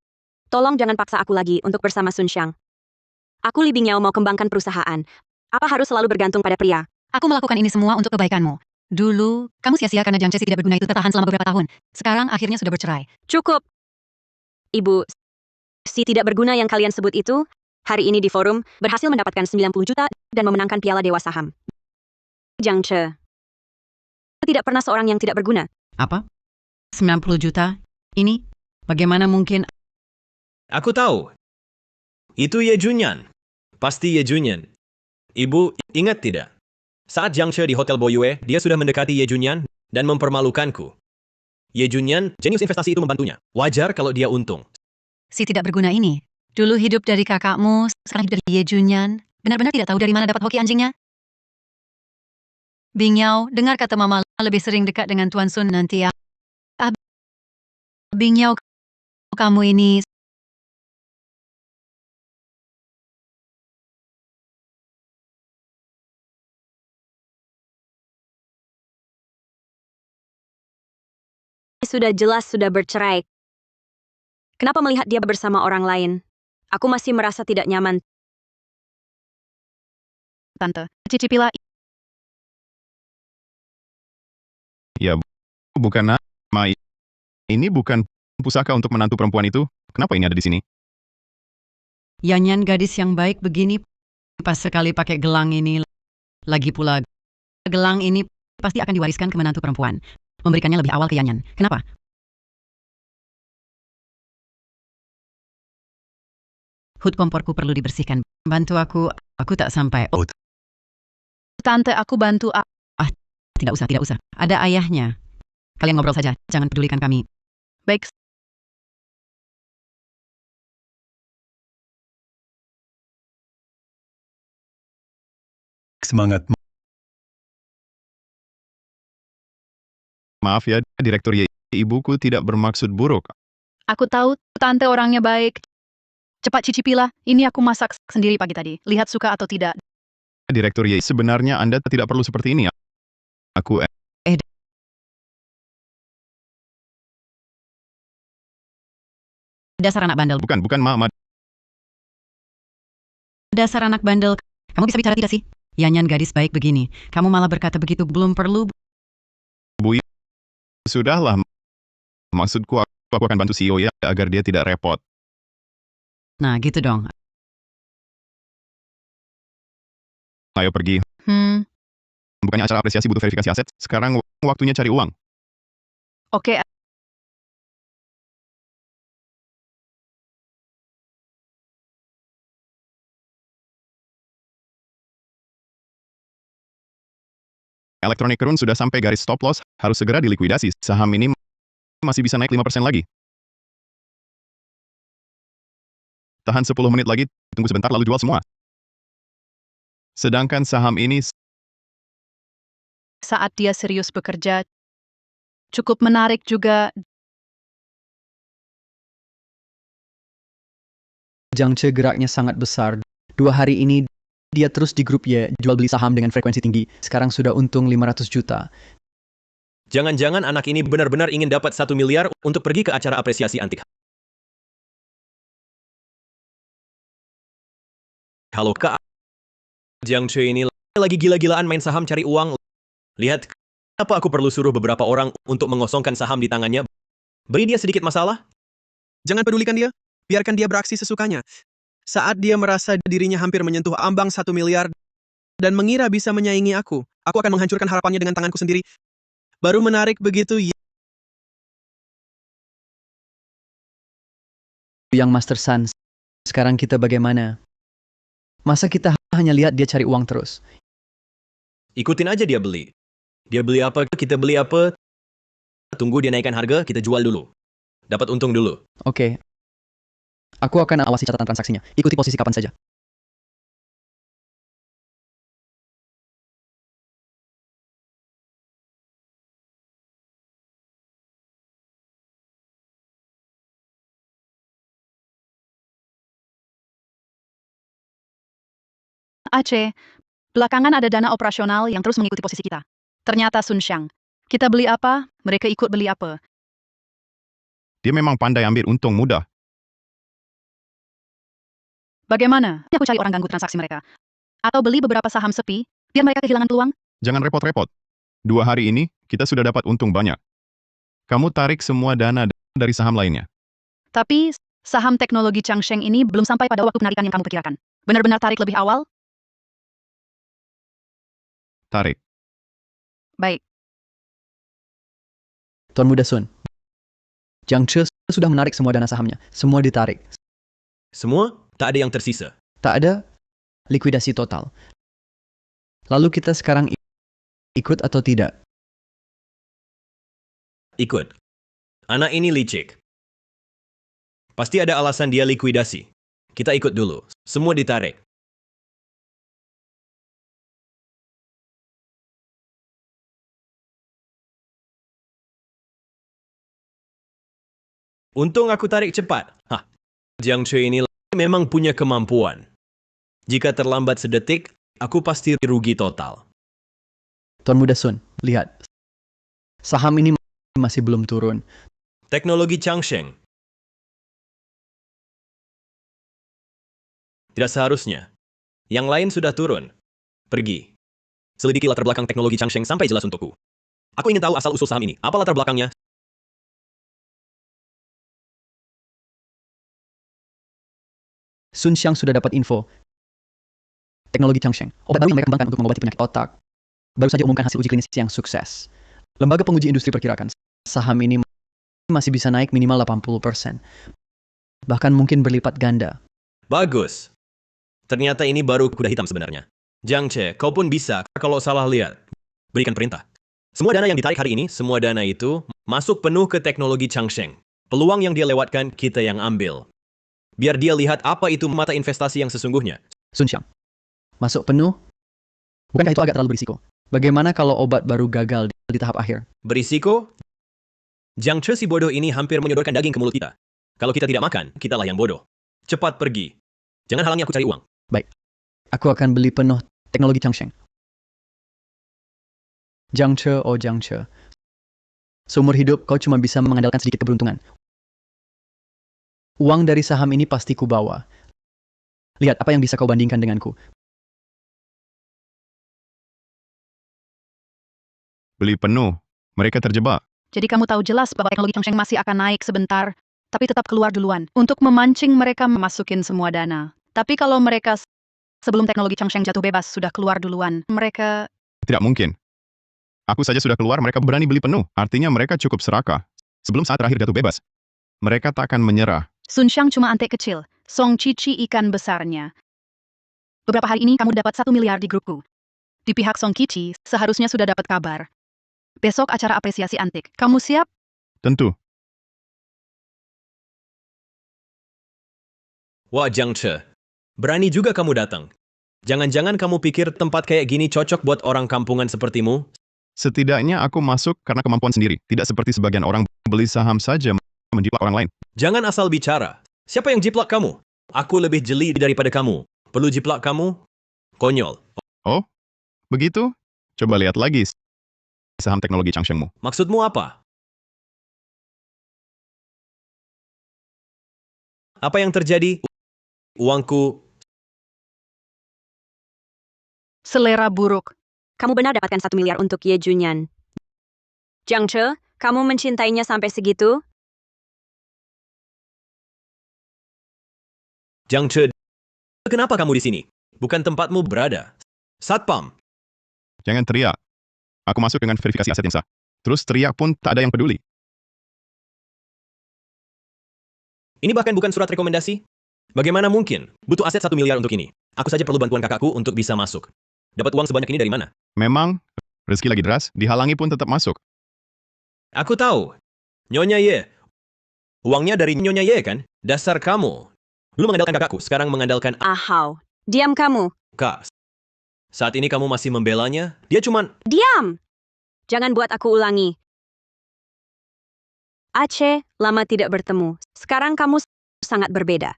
Tolong jangan paksa aku lagi untuk bersama Sun Xiang. Aku Li Bingyao mau kembangkan perusahaan. Apa harus selalu bergantung pada pria? Aku melakukan ini semua untuk kebaikanmu. Dulu, kamu sia-sia karena Jiang Chesi tidak berguna itu tertahan selama beberapa tahun. Sekarang akhirnya sudah bercerai. Cukup. Ibu, si tidak berguna yang kalian sebut itu, hari ini di forum, berhasil mendapatkan 90 juta dan memenangkan piala Dewa Saham. Jiang Che. Tidak pernah seorang yang tidak berguna. Apa? 90 juta? Ini? Bagaimana mungkin? Aku tahu. Itu Ye Junyan. Pasti Ye Junyan. Ibu, ingat tidak? Saat Jiang Che di Hotel Boyue, dia sudah mendekati Ye Junyan dan mempermalukanku. Ye Junyan, jenius investasi itu membantunya. Wajar kalau dia untung. Si tidak berguna ini. Dulu hidup dari kakakmu, sekarang hidup dari Ye Junyan. Benar-benar tidak tahu dari mana dapat hoki anjingnya? Bing Yao, dengar kata Mama lebih sering dekat dengan Tuan Sun nanti ya. Bing Yao, kamu ini... Sudah jelas sudah bercerai. Kenapa melihat dia bersama orang lain? Aku masih merasa tidak nyaman. Tante, cicipilah. Ya, bukan nama. Ini bukan pusaka untuk menantu perempuan itu. Kenapa ini ada di sini? Yanyan gadis yang baik begini, pas sekali pakai gelang ini. Lagi pula, gelang ini pasti akan diwariskan ke menantu perempuan. Memberikannya lebih awal ke Yanyan. Kenapa? Hut komporku perlu dibersihkan. Bantu aku tak sampai. Oh. Tante, aku bantu. Tidak usah. Ada ayahnya. Kalian ngobrol saja, jangan pedulikan kami. Baik. semangat. Maaf ya, Direktur Ye. Ibuku tidak bermaksud buruk. Aku tahu, tante orangnya baik. Cepat cicipilah, ini aku masak sendiri pagi tadi. Lihat suka atau tidak. Direktur Ye, sebenarnya Anda tidak perlu seperti ini. Aku Dasar anak bandel. Bukan, Mama. Dasar anak bandel. Kamu bisa bicara tidak sih? Yanyan gadis baik begini. Kamu malah berkata begitu, belum perlu. Bu, sudahlah. Maksudku, aku akan bantu CEO ya, agar dia tidak repot. Nah, gitu dong. Ayo pergi. Bukannya acara apresiasi butuh verifikasi aset, sekarang waktunya cari uang. Oke. Electronic Rune sudah sampai garis stop loss, harus segera dilikuidasi. Saham ini masih bisa naik 5% lagi. Tahan 10 menit lagi, tunggu sebentar lalu jual semua. Sedangkan saham ini Saat dia serius bekerja, cukup menarik juga. Jiang Che geraknya sangat besar. 2 hari ini dia terus di grup Y, jual beli saham dengan frekuensi tinggi. Sekarang sudah untung 500 juta. Jangan-jangan anak ini benar-benar ingin dapat 1 miliar untuk pergi ke acara apresiasi antik. Halo Kak. Jiang Che ini lagi gila-gilaan main saham cari uang. Lihat, Apa aku perlu suruh beberapa orang untuk mengosongkan saham di tangannya? Beri dia sedikit masalah? Jangan pedulikan dia. Biarkan dia beraksi sesukanya. Saat dia merasa dirinya hampir menyentuh ambang 1 miliar dan mengira bisa menyaingi aku akan menghancurkan harapannya dengan tanganku sendiri. Baru menarik begitu, Yang Master Sun, sekarang kita bagaimana? Masa kita hanya lihat dia cari uang terus? Ikutin aja dia beli. Dia beli apa, kita beli apa. Tunggu dia naikkan harga, kita jual dulu. Dapat untung dulu. Oke. Aku akan awasi catatan transaksinya. Ikuti posisi kapan saja. Aceh, belakangan ada dana operasional yang terus mengikuti posisi kita. Ternyata Sun Xiang. Kita beli apa, mereka ikut beli apa. Dia memang pandai ambil untung mudah. Bagaimana? Aku cari orang ganggu transaksi mereka. Atau beli beberapa saham sepi, biar mereka kehilangan peluang. Jangan repot-repot. 2 hari ini, kita sudah dapat untung banyak. Kamu tarik semua dana dari saham lainnya. Tapi, saham teknologi Changsheng ini belum sampai pada waktu penarikan yang kamu perkirakan. Benar-benar tarik lebih awal? Tarik. Baik. Tuan Muda Sun, Jiang Che sudah menarik semua dana sahamnya. Semua ditarik. Semua? Tak ada yang tersisa. Tak ada likuidasi total. Lalu kita sekarang ikut atau tidak? Ikut. Anak ini licik. Pasti ada alasan dia likuidasi. Kita ikut dulu. Semua ditarik. Untung aku tarik cepat. Hah. Jiang Che ini memang punya kemampuan. Jika terlambat sedetik, aku pasti rugi total. Tuan Muda Sun, lihat. Saham ini masih belum turun. Teknologi Changsheng. Tidak seharusnya. Yang lain sudah turun. Pergi. Selidiki latar belakang teknologi Changsheng sampai jelas untukku. Aku ingin tahu asal-usul saham ini. Apa latar belakangnya? Sun Xiang sudah dapat info. Teknologi Changsheng, obat baru yang mereka kembangkan untuk mengobati penyakit otak. Baru saja umumkan hasil uji klinis yang sukses. Lembaga penguji industri perkirakan, saham ini masih bisa naik minimal 80%. Bahkan mungkin berlipat ganda. Bagus. Ternyata ini baru kuda hitam sebenarnya. Jiang Che, kau pun bisa kalau salah lihat. Berikan perintah. Semua dana yang ditarik hari ini, semua dana itu masuk penuh ke teknologi Changsheng. Peluang yang dia lewatkan, kita yang ambil. Biar dia lihat apa itu mata investasi yang sesungguhnya. Sun Xiang, masuk penuh? Bukankah itu agak terlalu berisiko? Bagaimana kalau obat baru gagal di tahap akhir? Berisiko? Jiang Che si bodoh ini hampir menyodorkan daging ke mulut kita. Kalau kita tidak makan, kitalah yang bodoh. Cepat pergi. Jangan halangi aku cari uang. Baik. Aku akan beli penuh teknologi Changsheng. Jiang Che, oh Jiang Che. Seumur hidup kau cuma bisa mengandalkan sedikit keberuntungan. Uang dari saham ini pasti kubawa. Lihat apa yang bisa kau bandingkan denganku. Beli penuh. Mereka terjebak. Jadi kamu tahu jelas bahwa teknologi Changsheng masih akan naik sebentar, tapi tetap keluar duluan. Untuk memancing mereka memasukin semua dana. Tapi kalau mereka sebelum teknologi Changsheng jatuh bebas sudah keluar duluan, mereka... Tidak mungkin. Aku saja sudah keluar, mereka berani beli penuh. Artinya mereka cukup serakah. Sebelum saat terakhir jatuh bebas. Mereka tak akan menyerah. Sun Xiang cuma antek kecil, Song Cici ikan besarnya. Beberapa hari ini kamu dapat 1 miliar di grupku. Di pihak Song Cici, seharusnya sudah dapat kabar. Besok acara apresiasi antik. Kamu siap? Tentu. Wah Jiang Che, berani juga kamu datang. Jangan-jangan kamu pikir tempat kayak gini cocok buat orang kampungan sepertimu? Setidaknya aku masuk karena kemampuan sendiri. Tidak seperti sebagian orang beli saham saja menjiplak orang lain. Jangan asal bicara. Siapa yang jiplak kamu? Aku lebih jeli daripada kamu. Perlu jiplak kamu? Konyol. Oh, begitu? Coba lihat lagi saham teknologi Changshengmu. Maksudmu apa? Apa yang terjadi? Uangku. Selera buruk. Kamu benar dapatkan 1 miliar untuk Ye Junyan. Jiang Che, kamu mencintainya sampai segitu? Jiang Che, kenapa kamu di sini? Bukan tempatmu berada. Satpam. Jangan teriak. Aku masuk dengan verifikasi aset yang sah. Terus teriak pun tak ada yang peduli. Ini bahkan bukan surat rekomendasi. Bagaimana mungkin? Butuh aset 1 miliar untuk ini. Aku saja perlu bantuan kakakku untuk bisa masuk. Dapat uang sebanyak ini dari mana? Memang, rezeki lagi deras, dihalangi pun tetap masuk. Aku tahu. Nyonya Ye. Uangnya dari Nyonya Ye kan? Dasar kamu. Lu mengandalkan kakakku, sekarang mengandalkan Ahau. Diam kamu. Kak. Saat ini kamu masih membelanya? Dia cuman... Diam! Jangan buat aku ulangi. Aceh, lama tidak bertemu. Sekarang kamu sangat berbeda.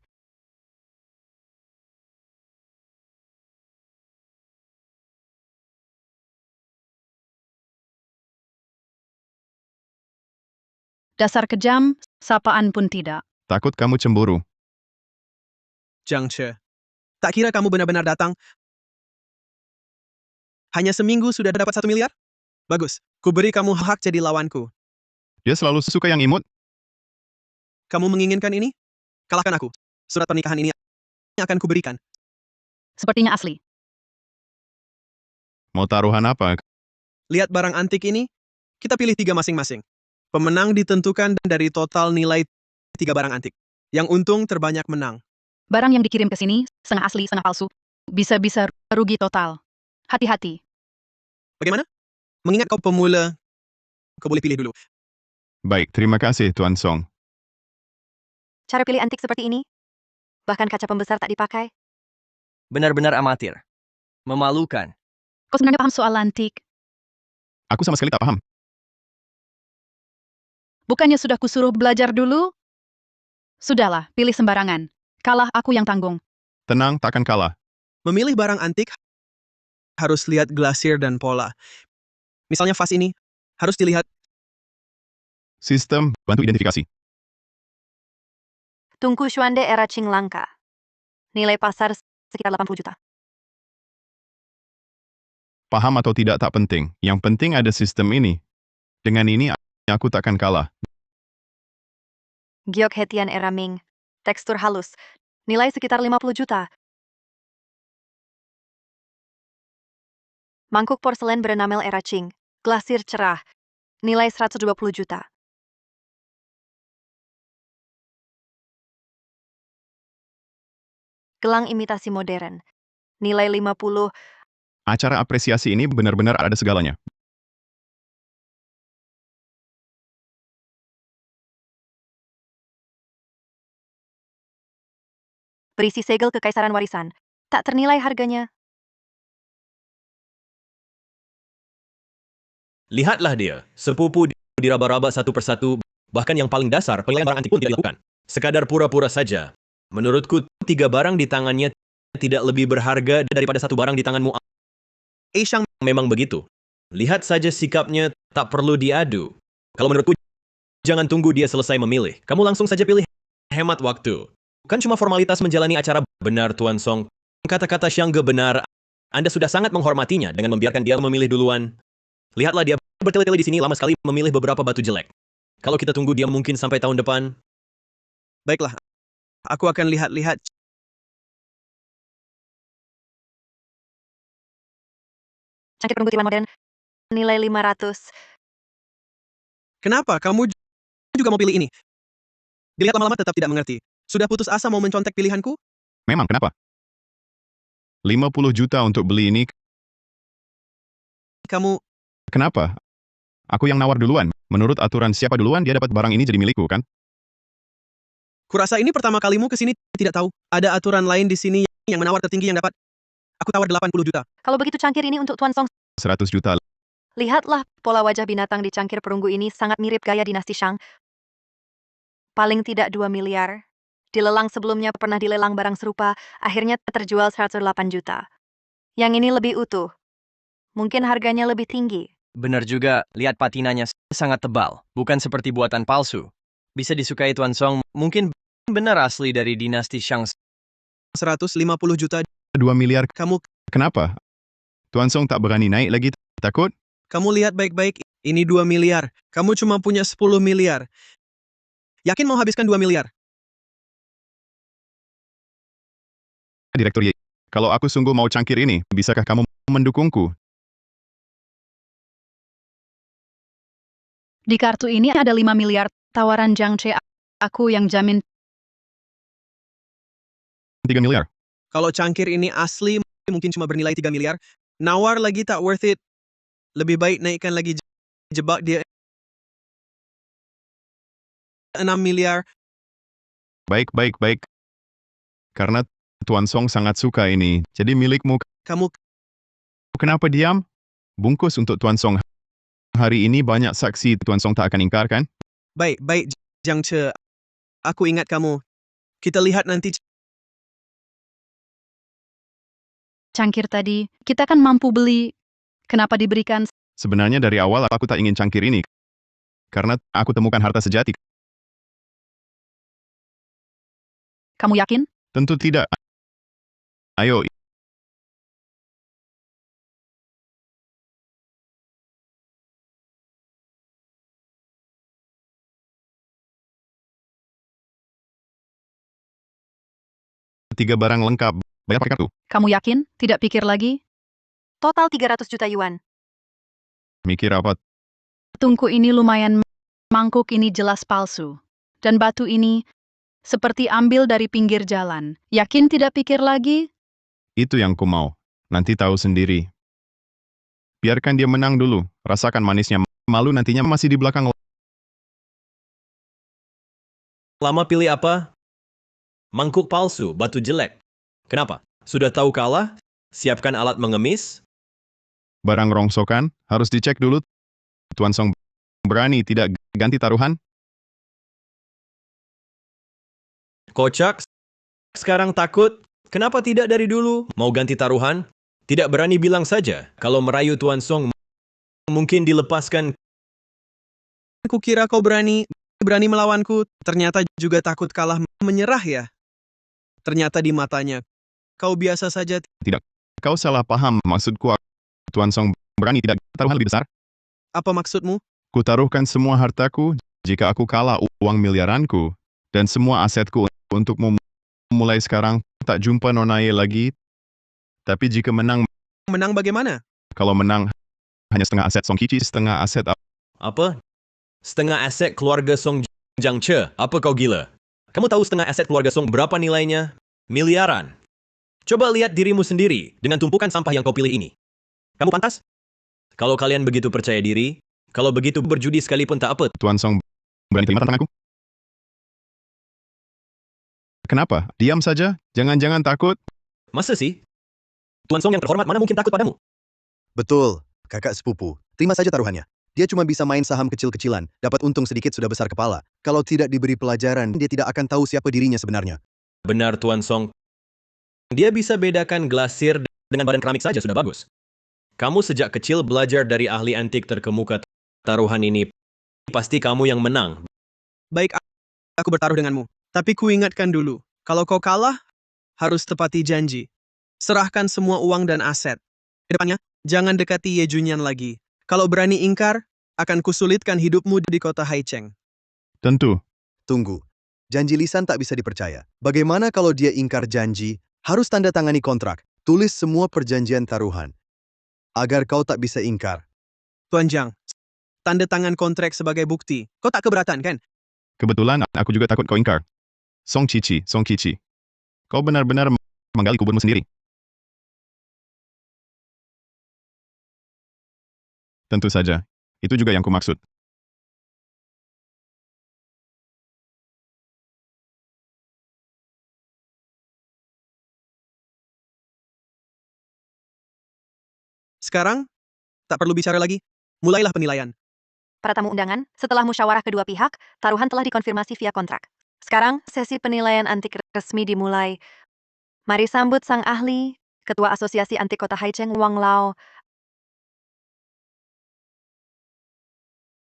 Dasar kejam, sapaan pun tidak. Takut kamu cemburu. Jiang Che, tak kira kamu benar-benar datang. Hanya seminggu sudah dapat 1 miliar? Bagus, ku beri kamu hak jadi lawanku. Dia selalu suka yang imut. Kamu menginginkan ini? Kalahkan aku. Surat pernikahan ini akan kuberikan. Sepertinya asli. Mau taruhan apa? Lihat barang antik ini, kita pilih 3 masing-masing. Pemenang ditentukan dari total nilai 3 barang antik. Yang untung terbanyak menang. Barang yang dikirim ke sini, setengah asli, setengah palsu. Bisa-bisa rugi total. Hati-hati. Bagaimana? Mengingat kau pemula, kau boleh pilih dulu. Baik, terima kasih Tuan Song. Cara pilih antik seperti ini? Bahkan kaca pembesar tak dipakai? Benar-benar amatir. Memalukan. Kau sebenarnya paham soal antik? Aku sama sekali tak paham. Bukannya sudah kusuruh belajar dulu? Sudahlah, pilih sembarangan. Kalah aku yang tanggung. Tenang, takkan kalah. Memilih barang antik harus lihat glasir dan pola. Misalnya vas ini, harus dilihat. Sistem bantu identifikasi. Tungku Xuande era Qing langka. Nilai pasar sekitar 80 juta. Paham atau tidak tak penting. Yang penting ada sistem ini. Dengan ini, aku takkan kalah. Giok Hetian era Ming. Tekstur halus. Nilai sekitar 50 juta. Mangkuk porselen berenamel era Qing. Glasir cerah. Nilai 120 juta. Gelang imitasi modern. Nilai 50. Acara apresiasi ini benar-benar ada segalanya. Berisi segel kekaisaran warisan. Tak ternilai harganya. Lihatlah dia. Sepupu diraba-raba satu persatu. Bahkan yang paling dasar, penilaian barang antik pun tidak dilakukan. Sekadar pura-pura saja. Menurutku, 3 barang di tangannya tidak lebih berharga daripada 1 barang di tanganmu. Shang Memang begitu. Lihat saja sikapnya, tak perlu diadu. Kalau menurutku, jangan tunggu dia selesai memilih. Kamu langsung saja pilih. Hemat waktu. Kan cuma formalitas menjalani acara. Benar, Tuan Song. Kata-kata Xiang Ge benar. Anda sudah sangat menghormatinya dengan membiarkan dia memilih duluan. Lihatlah dia bertele-tele di sini lama sekali memilih beberapa batu jelek. Kalau kita tunggu dia mungkin sampai tahun depan. Baiklah, aku akan lihat-lihat. Cangkir perunggu timan modern. Nilai 500. Kenapa kamu juga mau pilih ini? Dilihat lama-lama tetap tidak mengerti. Sudah putus asa mau mencontek pilihanku? Memang, kenapa? 50 juta untuk beli ini. Kamu... Kenapa? Aku yang nawar duluan. Menurut aturan siapa duluan dia dapat barang ini jadi milikku, kan? Kurasa ini pertama kalimu ke sini tidak tahu. Ada aturan lain di sini yang menawar tertinggi yang dapat. Aku tawar 80 juta. Kalau begitu cangkir ini untuk Tuan Song. 100 juta. Lihatlah, pola wajah binatang di cangkir perunggu ini sangat mirip gaya dinasti Shang. Paling tidak 2 miliar. Dilelang sebelumnya pernah dilelang barang serupa, akhirnya terjual 108 juta. Yang ini lebih utuh. Mungkin harganya lebih tinggi. Benar juga, lihat patinanya sangat tebal. Bukan seperti buatan palsu. Bisa disukai Tuan Song, mungkin benar asli dari dinasti Shang. 150 juta. 2 miliar. Kamu... Kenapa? Tuan Song tak berani naik lagi, takut? Kamu lihat baik-baik, Ini 2 miliar. Kamu cuma punya 10 miliar. Yakin mau habiskan 2 miliar? Direktur Ye, kalau aku sungguh mau cangkir ini, bisakah kamu mendukungku? Di kartu ini ada 5 miliar tawaran Jiang Che. Aku yang jamin 3 miliar. Kalau cangkir ini asli, mungkin cuma bernilai 3 miliar. Nawar lagi tak worth it. Lebih baik naikkan lagi jebak dia 6 miliar. Baik. Karena Tuan Song sangat suka ini, jadi milikmu. Kamu Kenapa diam? Bungkus untuk Tuan Song. Hari ini banyak saksi, Tuan Song tak akan ingkar, kan? baik, Jiang Che. Aku ingat kamu. Kita lihat nanti. cangkir tadi. Kita kan mampu beli. Kenapa diberikan? Sebenarnya dari awal aku tak ingin cangkir ini. Karena aku temukan harta sejati. Kamu yakin? Tentu tidak. Ayo. Tiga barang lengkap. Bayar pakai kartu. Kamu yakin? Tidak pikir lagi? Total 300 juta yuan. Mikir apa? Tungku ini lumayan. Mangkuk ini jelas palsu. Dan batu ini seperti ambil dari pinggir jalan. Yakin tidak pikir lagi? Itu yang ku mau. Nanti tahu sendiri. Biarkan dia menang dulu. Rasakan manisnya. Malu nantinya masih di belakang. Lama pilih apa? Mangkuk palsu, batu jelek. Kenapa? Sudah tahu kalah? Siapkan alat mengemis? Barang rongsokan, harus dicek dulu. Tuan Song berani tidak ganti taruhan? Kocak? Sekarang takut? Kenapa tidak dari dulu? Mau ganti taruhan? Tidak berani bilang saja. Kalau merayu Tuan Song, mungkin dilepaskan. Kukira kau berani melawanku. Ternyata juga takut kalah, menyerah ya. Ternyata di matanya, kau biasa saja. Tidak. Kau salah paham. Maksudku, Tuan Song berani tidak taruhan lebih besar? Apa maksudmu? Kutaruhkan semua hartaku, jika aku kalah uang miliaranku, dan semua asetku untukmu. Mulai sekarang, tak jumpa Nona Ye lagi. Tapi jika menang... Menang bagaimana? Kalau menang, hanya setengah aset Song Qiqi, setengah aset... Apa? Setengah aset keluarga Song Jiang Che? Apa kau gila? Kamu tahu setengah aset keluarga Song berapa nilainya? Miliaran. Coba lihat dirimu sendiri dengan tumpukan sampah yang kau pilih ini. Kamu pantas? Kalau kalian begitu percaya diri, kalau begitu berjudi sekalipun tak apa. Tuan Song berani terima tantanganku? Kenapa? Diam saja? Jangan-jangan takut? Masa sih? Tuan Song yang terhormat mana mungkin takut padamu? Betul, kakak sepupu. Terima saja taruhannya. Dia cuma bisa main saham kecil-kecilan, dapat untung sedikit sudah besar kepala. Kalau tidak diberi pelajaran, dia tidak akan tahu siapa dirinya sebenarnya. Benar Tuan Song. Dia bisa bedakan glasir dengan badan keramik saja sudah bagus. Kamu sejak kecil belajar dari ahli antik terkemuka. Taruhan ini pasti kamu yang menang. Baik, aku bertaruh denganmu. Tapi ku ingatkan dulu, kalau kau kalah, harus tepati janji. Serahkan semua uang dan aset. Kedepannya, jangan dekati Ye Junyan lagi. Kalau berani ingkar, akan kusulitkan hidupmu di kota Haicheng. Tentu. Tunggu. Janji lisan tak bisa dipercaya. Bagaimana kalau dia ingkar janji? Harus tanda tangani kontrak. Tulis semua perjanjian taruhan. Agar kau tak bisa ingkar. Tuan Jiang, tanda tangan kontrak sebagai bukti. Kau tak keberatan, kan? Kebetulan aku juga takut kau ingkar. Song Qiqi. Kau benar-benar menggali kuburmu sendiri. Tentu saja. Itu juga yang kumaksud. Sekarang, tak perlu bicara lagi. Mulailah penilaian. Para tamu undangan, setelah musyawarah kedua pihak, taruhan telah dikonfirmasi via kontrak. Sekarang, sesi penilaian antik resmi dimulai. Mari sambut sang ahli, Ketua Asosiasi Antik Kota Haicheng, Wang Lao.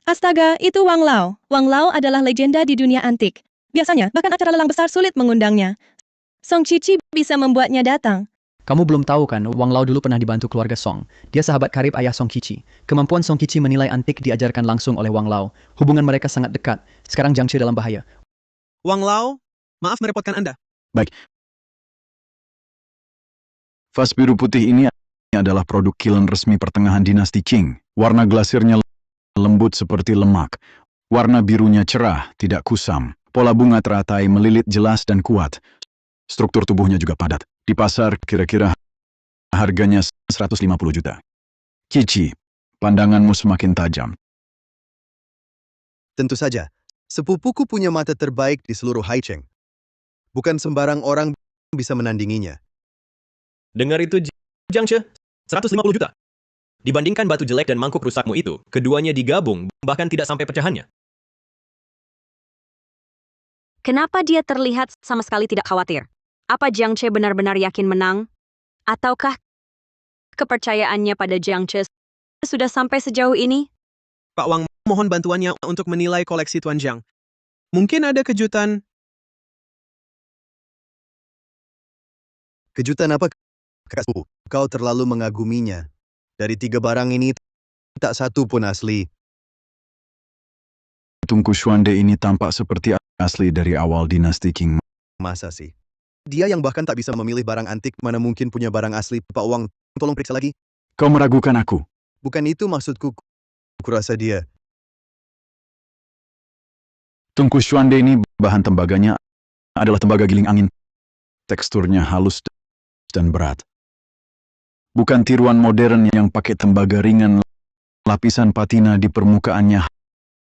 Astaga, itu Wang Lao. Wang Lao adalah legenda di dunia antik. Biasanya, bahkan acara lelang besar sulit mengundangnya. Song Qiqi bisa membuatnya datang. Kamu belum tahu kan, Wang Lao dulu pernah dibantu keluarga Song. Dia sahabat karib ayah Song Qiqi. Kemampuan Song Qiqi menilai antik diajarkan langsung oleh Wang Lao. Hubungan mereka sangat dekat. Sekarang Jiang Che dalam bahaya. Wang Lao, maaf merepotkan Anda. Baik. Vas biru putih ini adalah produk kiln resmi pertengahan dinasti Qing. Warna glasirnya lembut seperti lemak. Warna birunya cerah, tidak kusam. Pola bunga teratai melilit jelas dan kuat. Struktur tubuhnya juga padat. Di pasar kira-kira harganya 150 juta. Qiqi, pandanganmu semakin tajam. Tentu saja, sepupuku punya mata terbaik di seluruh Haicheng. Bukan sembarang orang bisa menandinginya. Dengar itu, Jiang Che, 150 juta. Dibandingkan batu jelek dan mangkuk rusakmu itu, keduanya digabung, bahkan tidak sampai pecahannya. Kenapa dia terlihat sama sekali tidak khawatir? Apa Jiang Che benar-benar yakin menang? Ataukah kepercayaannya pada Jiang Che sudah sampai sejauh ini? Pak Wang, mohon bantuannya untuk menilai koleksi Tuan Jiang. Mungkin ada kejutan. Kejutan apa, kakak sepupu? Kau terlalu mengaguminya. Dari 3 barang ini, tak satu pun asli. Tungku Xuande ini tampak seperti asli dari awal dinasti Qing. Masa sih? Dia yang bahkan tak bisa memilih barang antik, mana mungkin punya barang asli. Pak Wang, tolong periksa lagi. Kau meragukan aku? Bukan itu maksudku. Kurasa dia. Tungku Xuande ini bahan tembaganya adalah tembaga giling angin. Teksturnya halus dan berat. Bukan tiruan modern yang pakai tembaga ringan. Lapisan patina di permukaannya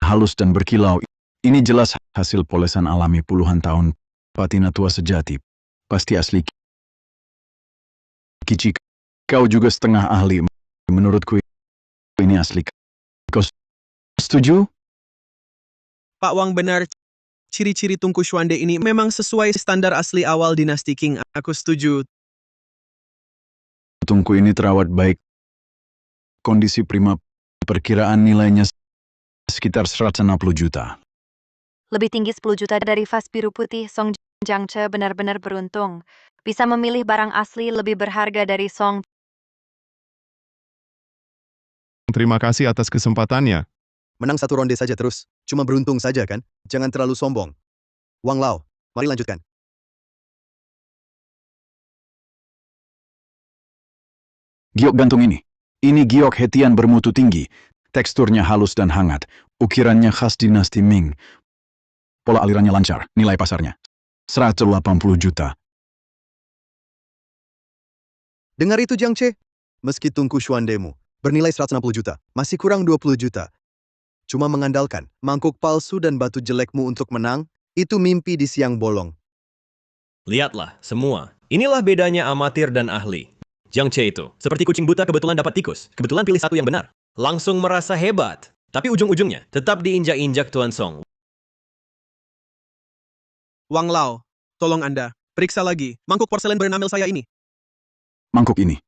halus dan berkilau. Ini jelas hasil polesan alami puluhan tahun. Patina tua sejati. Pasti asli. Qiqi, kau juga setengah ahli. Menurutku ini asli. Kau setuju? Pak Wang benar, ciri-ciri Tungku Xuande ini memang sesuai standar asli awal dinasti Qing. Aku setuju. Tungku ini terawat baik. Kondisi prima, perkiraan nilainya sekitar 160 juta. Lebih tinggi 10 juta dari vas biru putih. Song Jiang Che benar-benar beruntung. Bisa memilih barang asli lebih berharga dari Song. Terima kasih atas kesempatannya. Menang 1 ronde saja terus. Cuma beruntung saja kan? Jangan terlalu sombong. Wang Lao, mari lanjutkan. Giok gantung ini. Ini giok hetian bermutu tinggi. Teksturnya halus dan hangat. Ukirannya khas dinasti Ming. Pola alirannya lancar. Nilai pasarnya 180 juta. Dengar itu Jiang Che? Meski Tungku Xuandemu bernilai 160 juta, masih kurang 20 juta. Cuma mengandalkan mangkuk palsu dan batu jelekmu untuk menang, itu mimpi di siang bolong. Lihatlah, semua. Inilah bedanya amatir dan ahli. Jiang Che itu, seperti kucing buta kebetulan dapat tikus. Kebetulan pilih satu yang benar. Langsung merasa hebat. Tapi ujung-ujungnya, tetap diinjak-injak Tuan Song. Wang Lao, tolong Anda, periksa lagi mangkuk porselen berenamel saya ini. Mangkuk ini.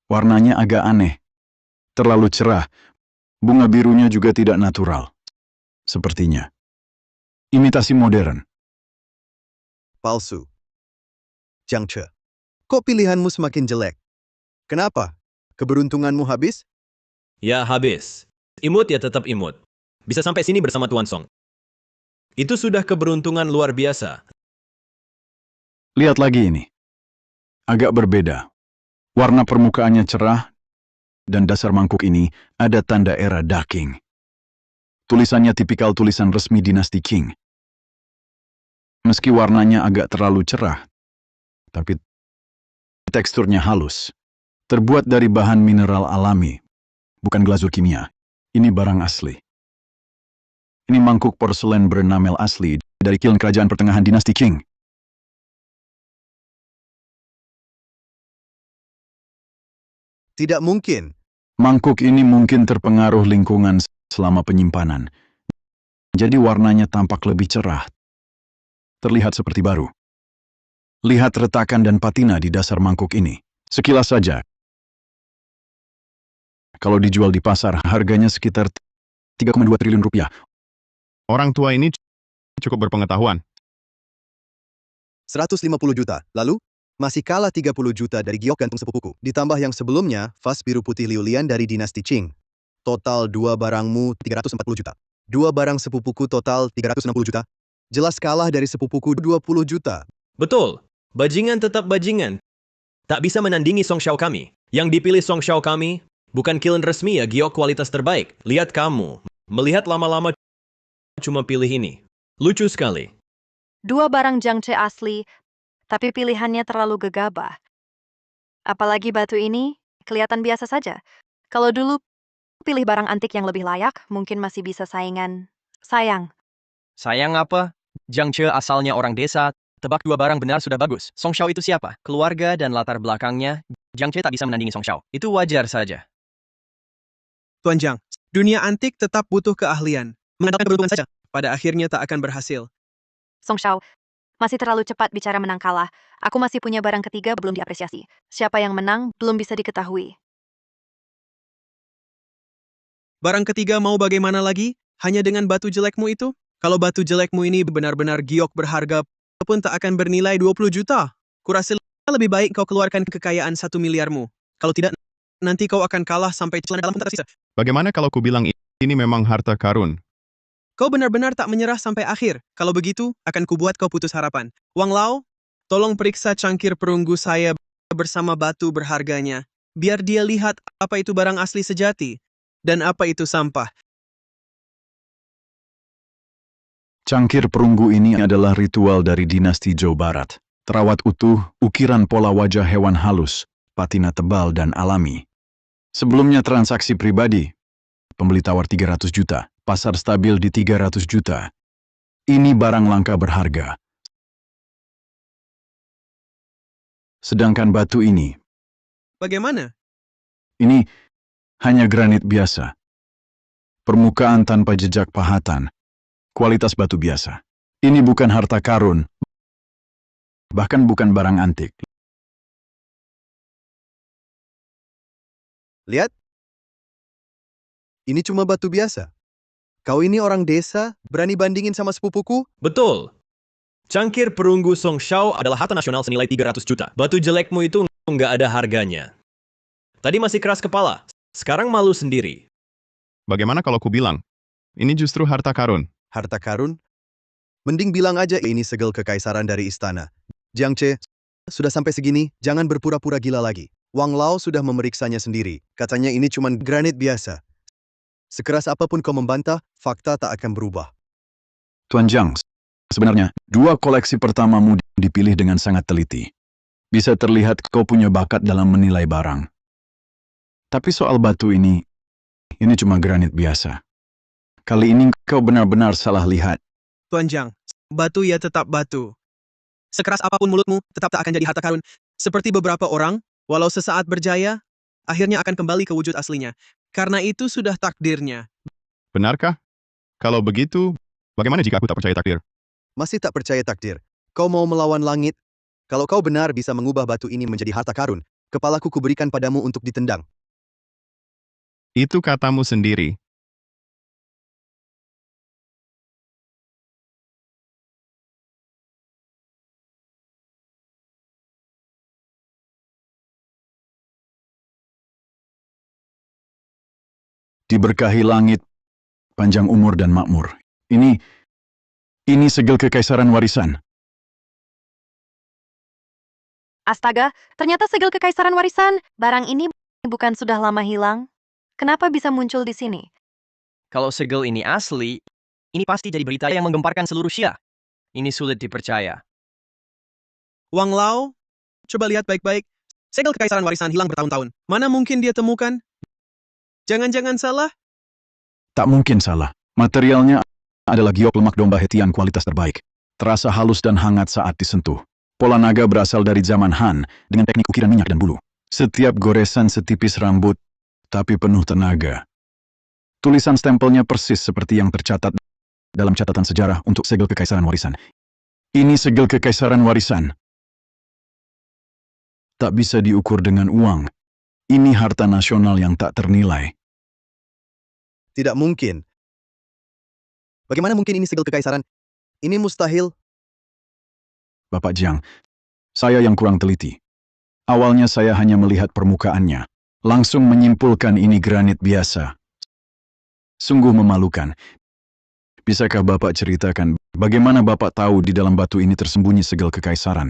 Warnanya agak aneh. Terlalu cerah. Bunga birunya juga tidak natural. Sepertinya. Imitasi modern. Palsu. Jiang Che, kok pilihanmu semakin jelek? Kenapa? Keberuntunganmu habis? Ya, habis. Imut ya tetap imut. Bisa sampai sini bersama Tuan Song. Itu sudah keberuntungan luar biasa. Lihat lagi ini. Agak berbeda. Warna permukaannya cerah, dan dasar mangkuk ini ada tanda era Qing. Tulisannya tipikal tulisan resmi dinasti Qing. Meski warnanya agak terlalu cerah, tapi teksturnya halus. Terbuat dari bahan mineral alami, bukan glazur kimia. Ini barang asli. Ini mangkuk porselen berenamel asli dari kiln kerajaan pertengahan dinasti Qing. Tidak mungkin. Mangkuk ini mungkin terpengaruh lingkungan selama penyimpanan. Jadi warnanya tampak lebih cerah. Terlihat seperti baru. Lihat retakan dan patina di dasar mangkuk ini. Sekilas saja. Kalau dijual di pasar, harganya sekitar 3,2 triliun rupiah. Orang tua ini cukup berpengetahuan. 150 juta. Lalu, Masih kalah 30 juta dari giok gantung sepupuku. Ditambah yang sebelumnya, vas biru putih Liulian dari dinasti Qing. Total dua barangmu 340 juta. Dua barang sepupuku total 360 juta. Jelas kalah dari sepupuku 20 juta. Betul. Bajingan tetap bajingan. Tak bisa menandingi Song Xiao kami. Yang dipilih Song Xiao kami bukan kiln resmi ya, giok kualitas terbaik. Lihat kamu. Melihat lama-lama cuma pilih ini. Lucu sekali. Dua barang Jiang Che asli, tapi pilihannya terlalu gegabah. Apalagi batu ini, kelihatan biasa saja. Kalau dulu pilih barang antik yang lebih layak, mungkin masih bisa saingan. Sayang. Sayang apa? Jiang Che asalnya orang desa, tebak dua barang benar sudah bagus. Song Xiao itu siapa? Keluarga dan latar belakangnya, Jiang Che tak bisa menandingi Song Xiao. Itu wajar saja. Tuan Jiang, dunia antik tetap butuh keahlian. Mengandalkan keberuntungan saja, pada akhirnya tak akan berhasil. Song Xiao, masih terlalu cepat bicara menang kalah. Aku masih punya barang ketiga belum diapresiasi. Siapa yang menang belum bisa diketahui. Barang ketiga mau bagaimana lagi? Hanya dengan batu jelekmu itu? Kalau batu jelekmu ini benar-benar giok berharga pun tak akan bernilai 20 juta. Kurasa lebih baik kau keluarkan kekayaan 1 miliarmu. Kalau tidak, nanti kau akan kalah sampai celana dalam pun tak tersisa. Bagaimana kalau ku bilang ini memang harta karun? Kau benar-benar tak menyerah sampai akhir. Kalau begitu, akan kubuat kau putus harapan. Wang Lao, tolong periksa cangkir perunggu saya bersama batu berharganya. Biar dia lihat apa itu barang asli sejati dan apa itu sampah. Cangkir perunggu ini adalah ritual dari dinasti Zhou Barat. Terawat utuh, ukiran pola wajah hewan halus, patina tebal dan alami. Sebelumnya transaksi pribadi, pembeli tawar 300 juta, pasar stabil di 300 juta. Ini barang langka berharga. Sedangkan batu ini, Bagaimana? ini hanya granit biasa. Permukaan tanpa jejak pahatan. Kualitas batu biasa. Ini bukan harta karun, bahkan bukan barang antik. Lihat. Ini cuma batu biasa. Kau ini orang desa, berani bandingin sama sepupuku? Betul. Cangkir perunggu Song Xiao adalah harta nasional senilai 300 juta. Batu jelekmu itu nggak ada harganya. Tadi masih keras kepala, sekarang malu sendiri. Bagaimana kalau ku bilang, ini justru harta karun? Harta karun? Mending bilang aja ini segel kekaisaran dari istana. Jiang Che, sudah sampai segini, jangan berpura-pura gila lagi. Wang Lao sudah memeriksanya sendiri. Katanya ini cuma granit biasa. Sekeras apapun kau membantah, fakta tak akan berubah. Tuan Jiang, sebenarnya, dua koleksi pertamamu dipilih dengan sangat teliti. Bisa terlihat kau punya bakat dalam menilai barang. Tapi soal batu ini cuma granit biasa. Kali ini kau benar-benar salah lihat. Tuan Jiang, batu ya tetap batu. Sekeras apapun mulutmu, tetap tak akan jadi harta karun. Seperti beberapa orang, walau sesaat berjaya, akhirnya akan kembali ke wujud aslinya. Karena itu sudah takdirnya. Benarkah? Kalau begitu, bagaimana jika aku tak percaya takdir? Masih tak percaya takdir? Kau mau melawan langit? Kalau kau benar bisa mengubah batu ini menjadi harta karun, kepalaku kuberikan padamu untuk ditendang. Itu katamu sendiri. Diberkahi langit, panjang umur dan makmur. Ini segel kekaisaran warisan. Astaga, ternyata segel kekaisaran warisan. Barang ini bukan sudah lama hilang? Kenapa bisa muncul di sini? Kalau segel ini asli, ini pasti jadi berita yang menggemparkan seluruh Xia. Ini sulit dipercaya. Wang Lao, coba lihat baik-baik. Segel kekaisaran warisan hilang bertahun-tahun. Mana mungkin dia temukan? Jangan-jangan salah? Tak mungkin salah. Materialnya adalah giok lemak domba Hetian kualitas terbaik. Terasa halus dan hangat saat disentuh. Pola naga berasal dari zaman Han dengan teknik ukiran minyak dan bulu. Setiap goresan setipis rambut, tapi penuh tenaga. Tulisan stempelnya persis seperti yang tercatat dalam catatan sejarah untuk segel kekaisaran warisan. Ini segel kekaisaran warisan. Tak bisa diukur dengan uang. Ini harta nasional yang tak ternilai. Tidak mungkin. Bagaimana mungkin ini segel kekaisaran? Ini mustahil. Bapak Jiang, Saya yang kurang teliti. Awalnya saya hanya melihat permukaannya, langsung menyimpulkan ini granit biasa. Sungguh memalukan. Bisakah Bapak ceritakan bagaimana Bapak tahu di dalam batu ini tersembunyi segel kekaisaran?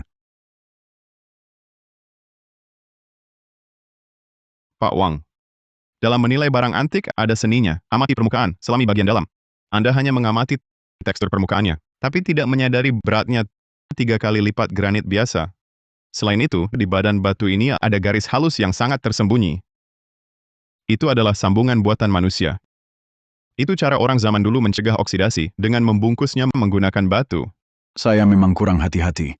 Pak Wang, dalam menilai barang antik ada seninya. Amati permukaan, selami bagian dalam. Anda hanya mengamati tekstur permukaannya, tapi tidak menyadari beratnya 3 kali lipat granit biasa. Selain itu, di badan batu ini ada garis halus yang sangat tersembunyi. Itu adalah sambungan buatan manusia. Itu cara orang zaman dulu mencegah oksidasi dengan membungkusnya menggunakan batu. Saya memang kurang hati-hati.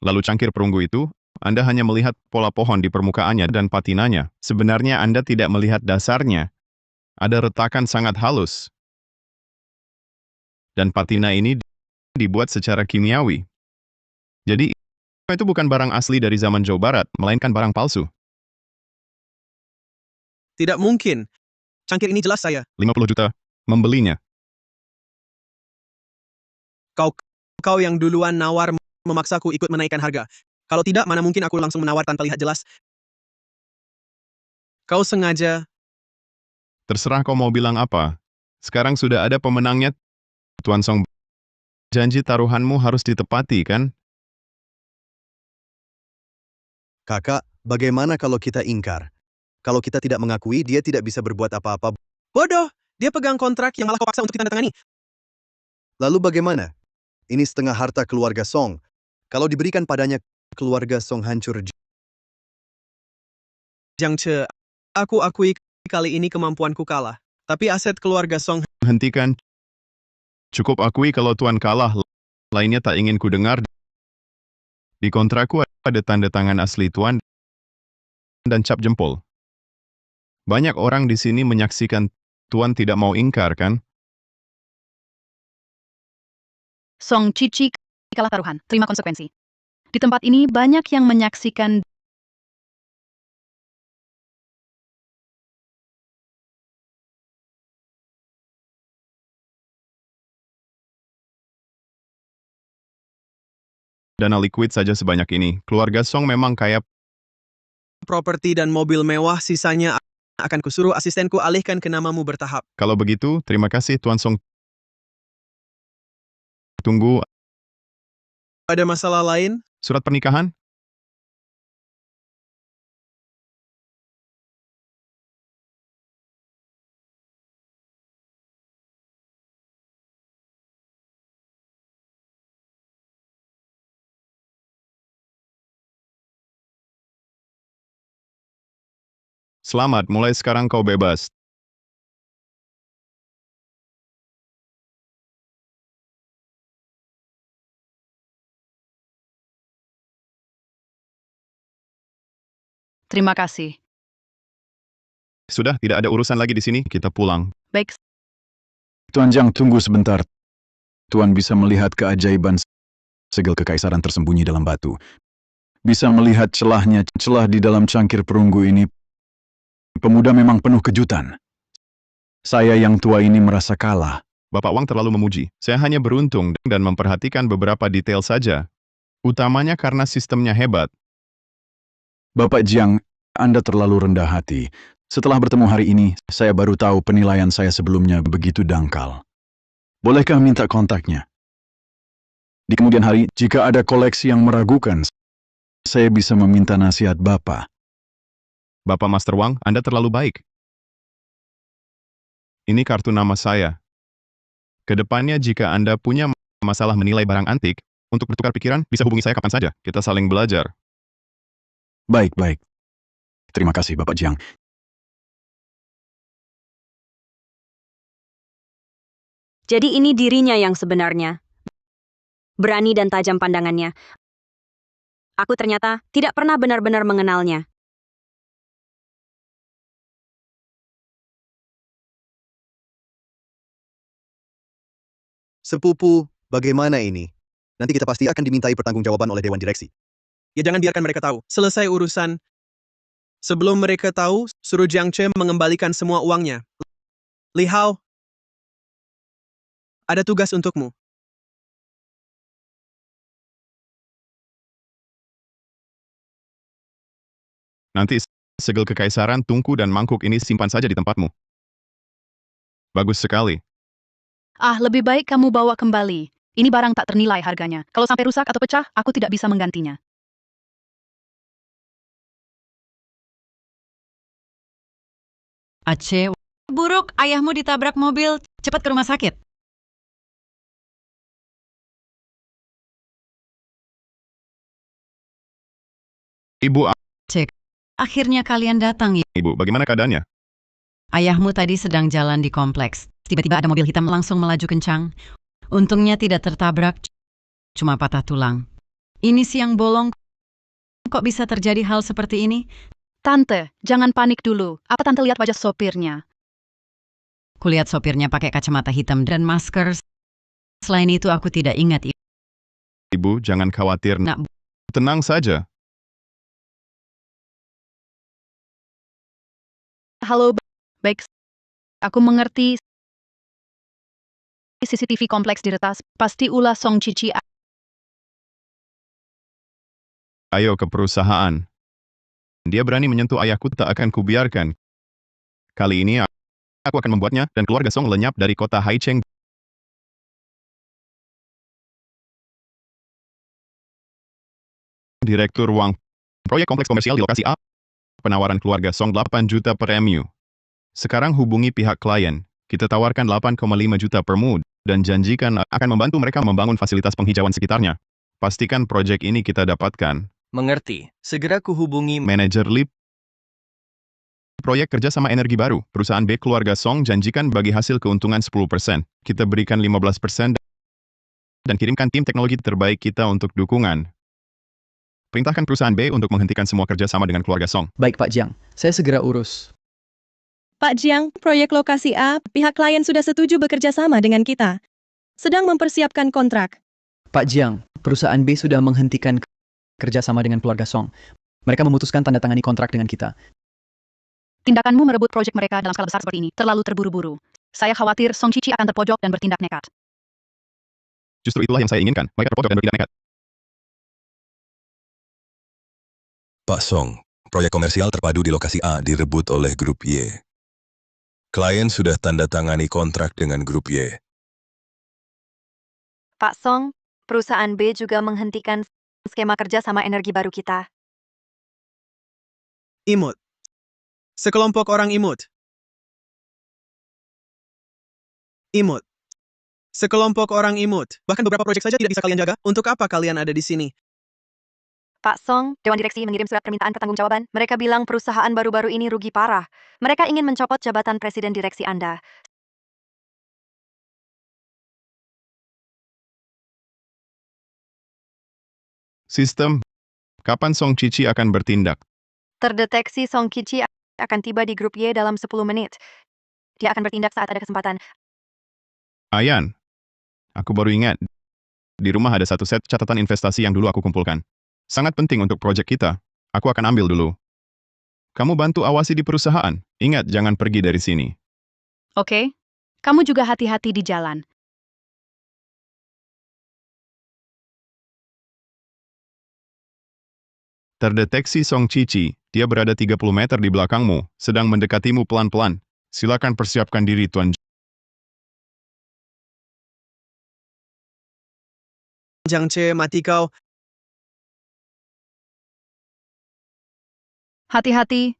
Lalu cangkir perunggu itu, Anda hanya melihat pola pohon di permukaannya dan patinanya. Sebenarnya Anda tidak melihat dasarnya. Ada retakan sangat halus. Dan patina ini dibuat secara kimiawi. Jadi, itu bukan barang asli dari zaman Jawa Barat, melainkan barang palsu. Tidak mungkin. Cangkir ini jelas saya. 50 juta. Membelinya. Kau yang duluan nawar memaksaku ikut menaikkan harga. Kalau tidak, mana mungkin aku langsung menawar tanpa lihat jelas. Kau sengaja. Terserah kau mau bilang apa. Sekarang sudah ada pemenangnya, Tuan Song. Janji taruhanmu harus ditepati, kan? Kakak, bagaimana kalau kita ingkar? Kalau kita tidak mengakui, dia tidak bisa berbuat apa-apa. Bodoh! Dia pegang kontrak yang malah kau paksa untuk ditandatangani. Lalu bagaimana? Ini setengah harta keluarga Song. Kalau diberikan padanya, keluarga Song hancur. Jiang Ce, aku akui kali ini kemampuanku kalah. Tapi aset keluarga Song... Hentikan. Cukup akui kalau Tuan kalah, lainnya tak ingin ku dengar. Di kontrakku ada tanda tangan asli Tuan dan cap jempol. Banyak orang di sini menyaksikan Tuan tidak mau ingkar, kan? Song Cici kalah taruhan, terima konsekuensi. Di tempat ini banyak yang menyaksikan Dana liquid saja sebanyak ini. Keluarga Song memang kaya. Properti dan mobil mewah, sisanya akan kusuruh asistenku alihkan ke namamu bertahap. Kalau begitu, terima kasih Tuan Song. Tunggu. Ada masalah lain? Surat pernikahan? Selamat, mulai sekarang kau bebas. terima kasih. Sudah, tidak ada urusan lagi di sini, kita pulang. Baik, Tuan Jiang, tunggu sebentar. Tuan bisa melihat keajaiban segel kekaisaran tersembunyi dalam batu. Bisa melihat celah di dalam cangkir perunggu ini. Pemuda memang penuh kejutan. Saya yang tua ini merasa kalah. Bapak Wang terlalu memuji. Saya hanya beruntung dan memperhatikan beberapa detail saja. Utamanya karena sistemnya hebat. Bapak Jiang, Anda terlalu rendah hati. Setelah bertemu hari ini, saya baru tahu penilaian saya sebelumnya begitu dangkal. Bolehkah minta kontaknya? Di kemudian hari, jika ada koleksi yang meragukan, saya bisa meminta nasihat Bapak. Bapak Master Wang, Anda terlalu baik. Ini kartu nama saya. Kedepannya jika Anda punya masalah menilai barang antik, untuk bertukar pikiran, bisa hubungi saya kapan saja. Kita saling belajar. Baik. Terima kasih, Bapak Jiang. Jadi ini dirinya yang sebenarnya. Berani dan tajam pandangannya. Aku ternyata tidak pernah benar-benar mengenalnya. Sepupu, bagaimana ini? Nanti kita pasti akan dimintai pertanggungjawaban oleh Dewan Direksi. Ya jangan biarkan mereka tahu. Selesai urusan. Sebelum mereka tahu, suruh Jiang Ce mengembalikan semua uangnya. Li Hao, ada tugas untukmu. Nanti segel kekaisaran, tungku dan mangkuk ini simpan saja di tempatmu. Bagus sekali. Ah, lebih baik kamu bawa kembali. Ini barang tak ternilai harganya. Kalau sampai rusak atau pecah, aku tidak bisa menggantinya. Aceh, buruk, ayahmu ditabrak mobil. Cepat ke rumah sakit. Ibu, Cek, akhirnya kalian datang ya. Ibu, bagaimana keadaannya? Ayahmu tadi sedang jalan di kompleks. Tiba-tiba ada mobil hitam langsung melaju kencang. Untungnya tidak tertabrak, cuma patah tulang. Ini siang bolong. Kok bisa terjadi hal seperti ini? Tante, jangan panik dulu. Apa tante lihat wajah sopirnya? Kulihat sopirnya pakai kacamata hitam dan masker. Selain itu aku tidak ingat. Ibu, jangan khawatir. Nak, tenang saja. Halo, baik. Aku mengerti. CCTV kompleks diretas. Pasti ulah Song Cici. Ayo ke perusahaan. Dia berani menyentuh ayahku, tak akan kubiarkan. Kali ini aku akan membuatnya dan keluarga Song lenyap dari kota Haicheng. Direktur Wang. Proyek kompleks komersial di lokasi A. Penawaran keluarga Song 8 juta per MU. Sekarang hubungi pihak klien. Kita tawarkan 8,5 juta per MU dan janjikan akan membantu mereka membangun fasilitas penghijauan sekitarnya. Pastikan proyek ini kita dapatkan. Mengerti. Segera kuhubungi Manajer LIP. Proyek kerjasama energi baru. Perusahaan B keluarga Song janjikan bagi hasil keuntungan 10%. Kita berikan 15% dan kirimkan tim teknologi terbaik kita untuk dukungan. Perintahkan perusahaan B untuk menghentikan semua kerjasama dengan keluarga Song. Baik Pak Jiang, saya segera urus. Pak Jiang, proyek lokasi A, pihak klien sudah setuju bekerja sama dengan kita. Sedang mempersiapkan kontrak. Pak Jiang, perusahaan B sudah menghentikan kerjasama dengan keluarga Song. Mereka memutuskan tanda tangani kontrak dengan kita. Tindakanmu merebut proyek mereka dalam skala besar seperti ini terlalu terburu-buru. Saya khawatir Song Cici akan terpojok dan bertindak nekat. Justru itulah yang saya inginkan. Mereka terpojok dan bertindak nekat. Pak Song, proyek komersial terpadu di lokasi A direbut oleh Grup Y. Klien sudah tanda tangani kontrak dengan Grup Y. Pak Song, perusahaan B juga menghentikan skema kerja sama energi baru kita. Imut. Sekelompok orang imut. Imut. Sekelompok orang imut. Bahkan beberapa proyek saja tidak bisa kalian jaga. Untuk apa kalian ada di sini? Pak Song, Dewan Direksi mengirim surat permintaan pertanggungjawaban. Mereka bilang perusahaan baru-baru ini rugi parah. Mereka ingin mencopot jabatan Presiden Direksi Anda. Sistem. Kapan Song Cici akan bertindak? Terdeteksi Song Cici akan tiba di grup Y dalam 10 menit. Dia akan bertindak saat ada kesempatan. Ayan. Aku baru ingat. Di rumah ada satu set catatan investasi yang dulu aku kumpulkan. Sangat penting untuk proyek kita. Aku akan ambil dulu. Kamu bantu awasi di perusahaan. Ingat, jangan pergi dari sini. Oke? Kamu juga hati-hati di jalan. Terdeteksi Song Cici. Dia berada 30 meter di belakangmu, sedang mendekatimu pelan-pelan. Silakan persiapkan diri, Tuan. Jiang Ce, mati kau. Hati-hati.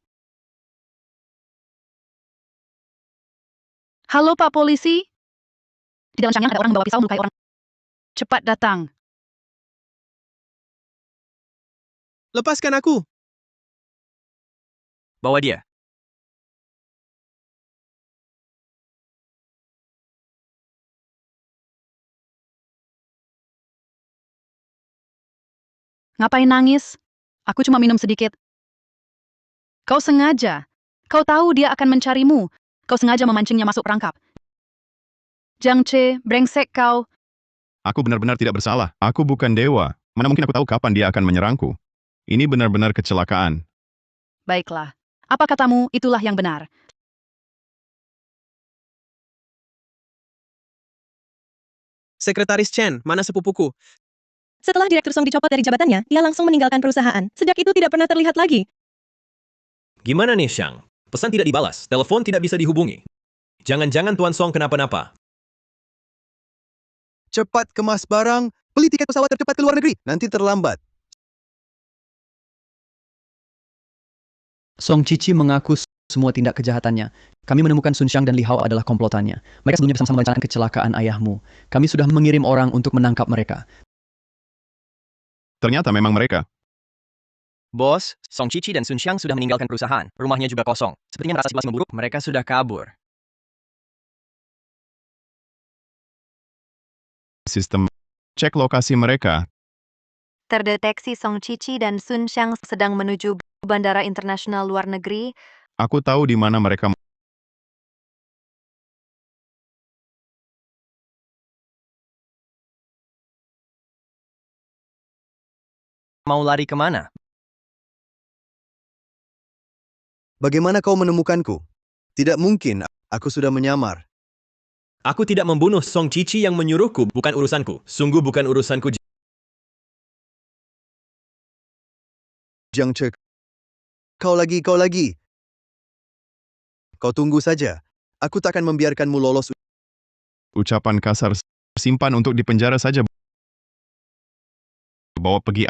Halo Pak Polisi? Di dalam Changyang ada orang membawa pisau melukai orang. Cepat datang. Lepaskan aku. Bawa dia. Ngapain nangis? Aku cuma minum sedikit. Kau sengaja. Kau tahu dia akan mencarimu. Kau sengaja memancingnya masuk perangkap. Jiang Ce, brengsek kau. Aku benar-benar tidak bersalah. Aku bukan dewa. Mana mungkin aku tahu kapan dia akan menyerangku. Ini benar-benar kecelakaan. Baiklah. Apa katamu, itulah yang benar. Sekretaris Chen, mana sepupuku? Setelah Direktur Song dicopot dari jabatannya, dia langsung meninggalkan perusahaan. Sejak itu tidak pernah terlihat lagi. Gimana nih, Xiang? Pesan tidak dibalas, telepon tidak bisa dihubungi. Jangan-jangan Tuan Song kenapa-napa. Cepat kemas barang, beli tiket pesawat tercepat ke luar negeri. Nanti terlambat. Song Cici mengaku semua tindak kejahatannya. Kami menemukan Sun Xiang dan Li Hao adalah komplotannya. Mereka sebelumnya bersama-sama merencanakan kecelakaan ayahmu. Kami sudah mengirim orang untuk menangkap mereka. Ternyata memang mereka. Bos, Song Cici dan Sun Xiang sudah meninggalkan perusahaan. Rumahnya juga kosong. Sepertinya merasa situasi memburuk, mereka sudah kabur. Sistem cek lokasi mereka. Terdeteksi Song Cici dan Sun Xiang sedang menuju Bandara Internasional Luar Negeri. Aku tahu di mana mereka. Mau lari kemana? Bagaimana kau menemukanku? Tidak mungkin, aku sudah menyamar. Aku tidak membunuh Song Cici yang menyuruhku, bukan urusanku. Sungguh bukan urusanku. Jiang Ce, kau lagi. Kau tunggu saja. Aku takkan membiarkanmu lolos. Ucapan kasar simpan untuk dipenjara saja. Bawa pergi.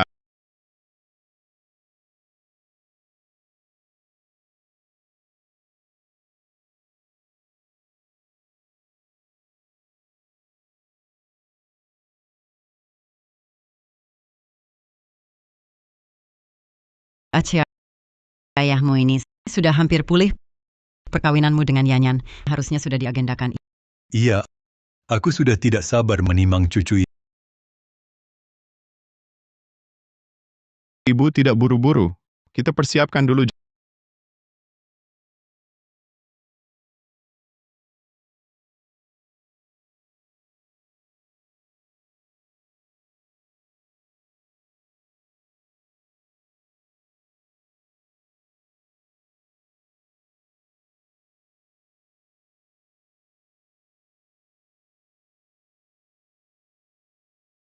Aceh, ayahmu ini sudah hampir pulih. Perkawinanmu dengan Yanyan harusnya sudah diagendakan. Iya, aku sudah tidak sabar menimang cucu. Ibu tidak buru-buru. Kita persiapkan dulu.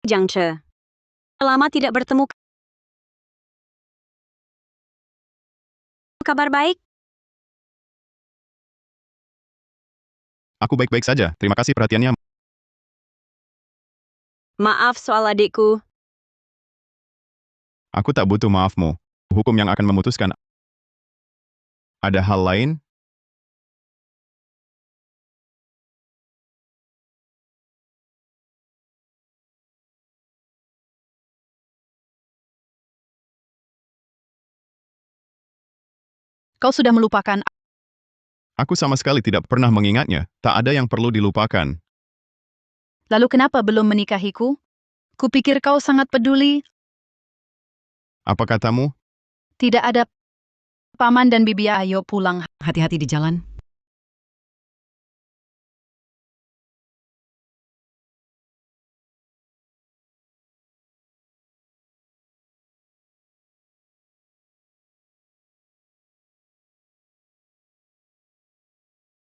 Jiang Ce. Lama tidak bertemu. Kabar baik? Aku baik-baik saja. Terima kasih perhatiannya. Maaf soal adikku. Aku tak butuh maafmu. Hukum yang akan memutuskan. Ada hal lain? Kau sudah melupakan. Aku sama sekali tidak pernah mengingatnya. Tak ada yang perlu dilupakan. Lalu kenapa belum menikahiku? Kupikir kau sangat peduli. Apa katamu? Tidak ada. Paman dan Bibi, ayo pulang. Hati-hati di jalan.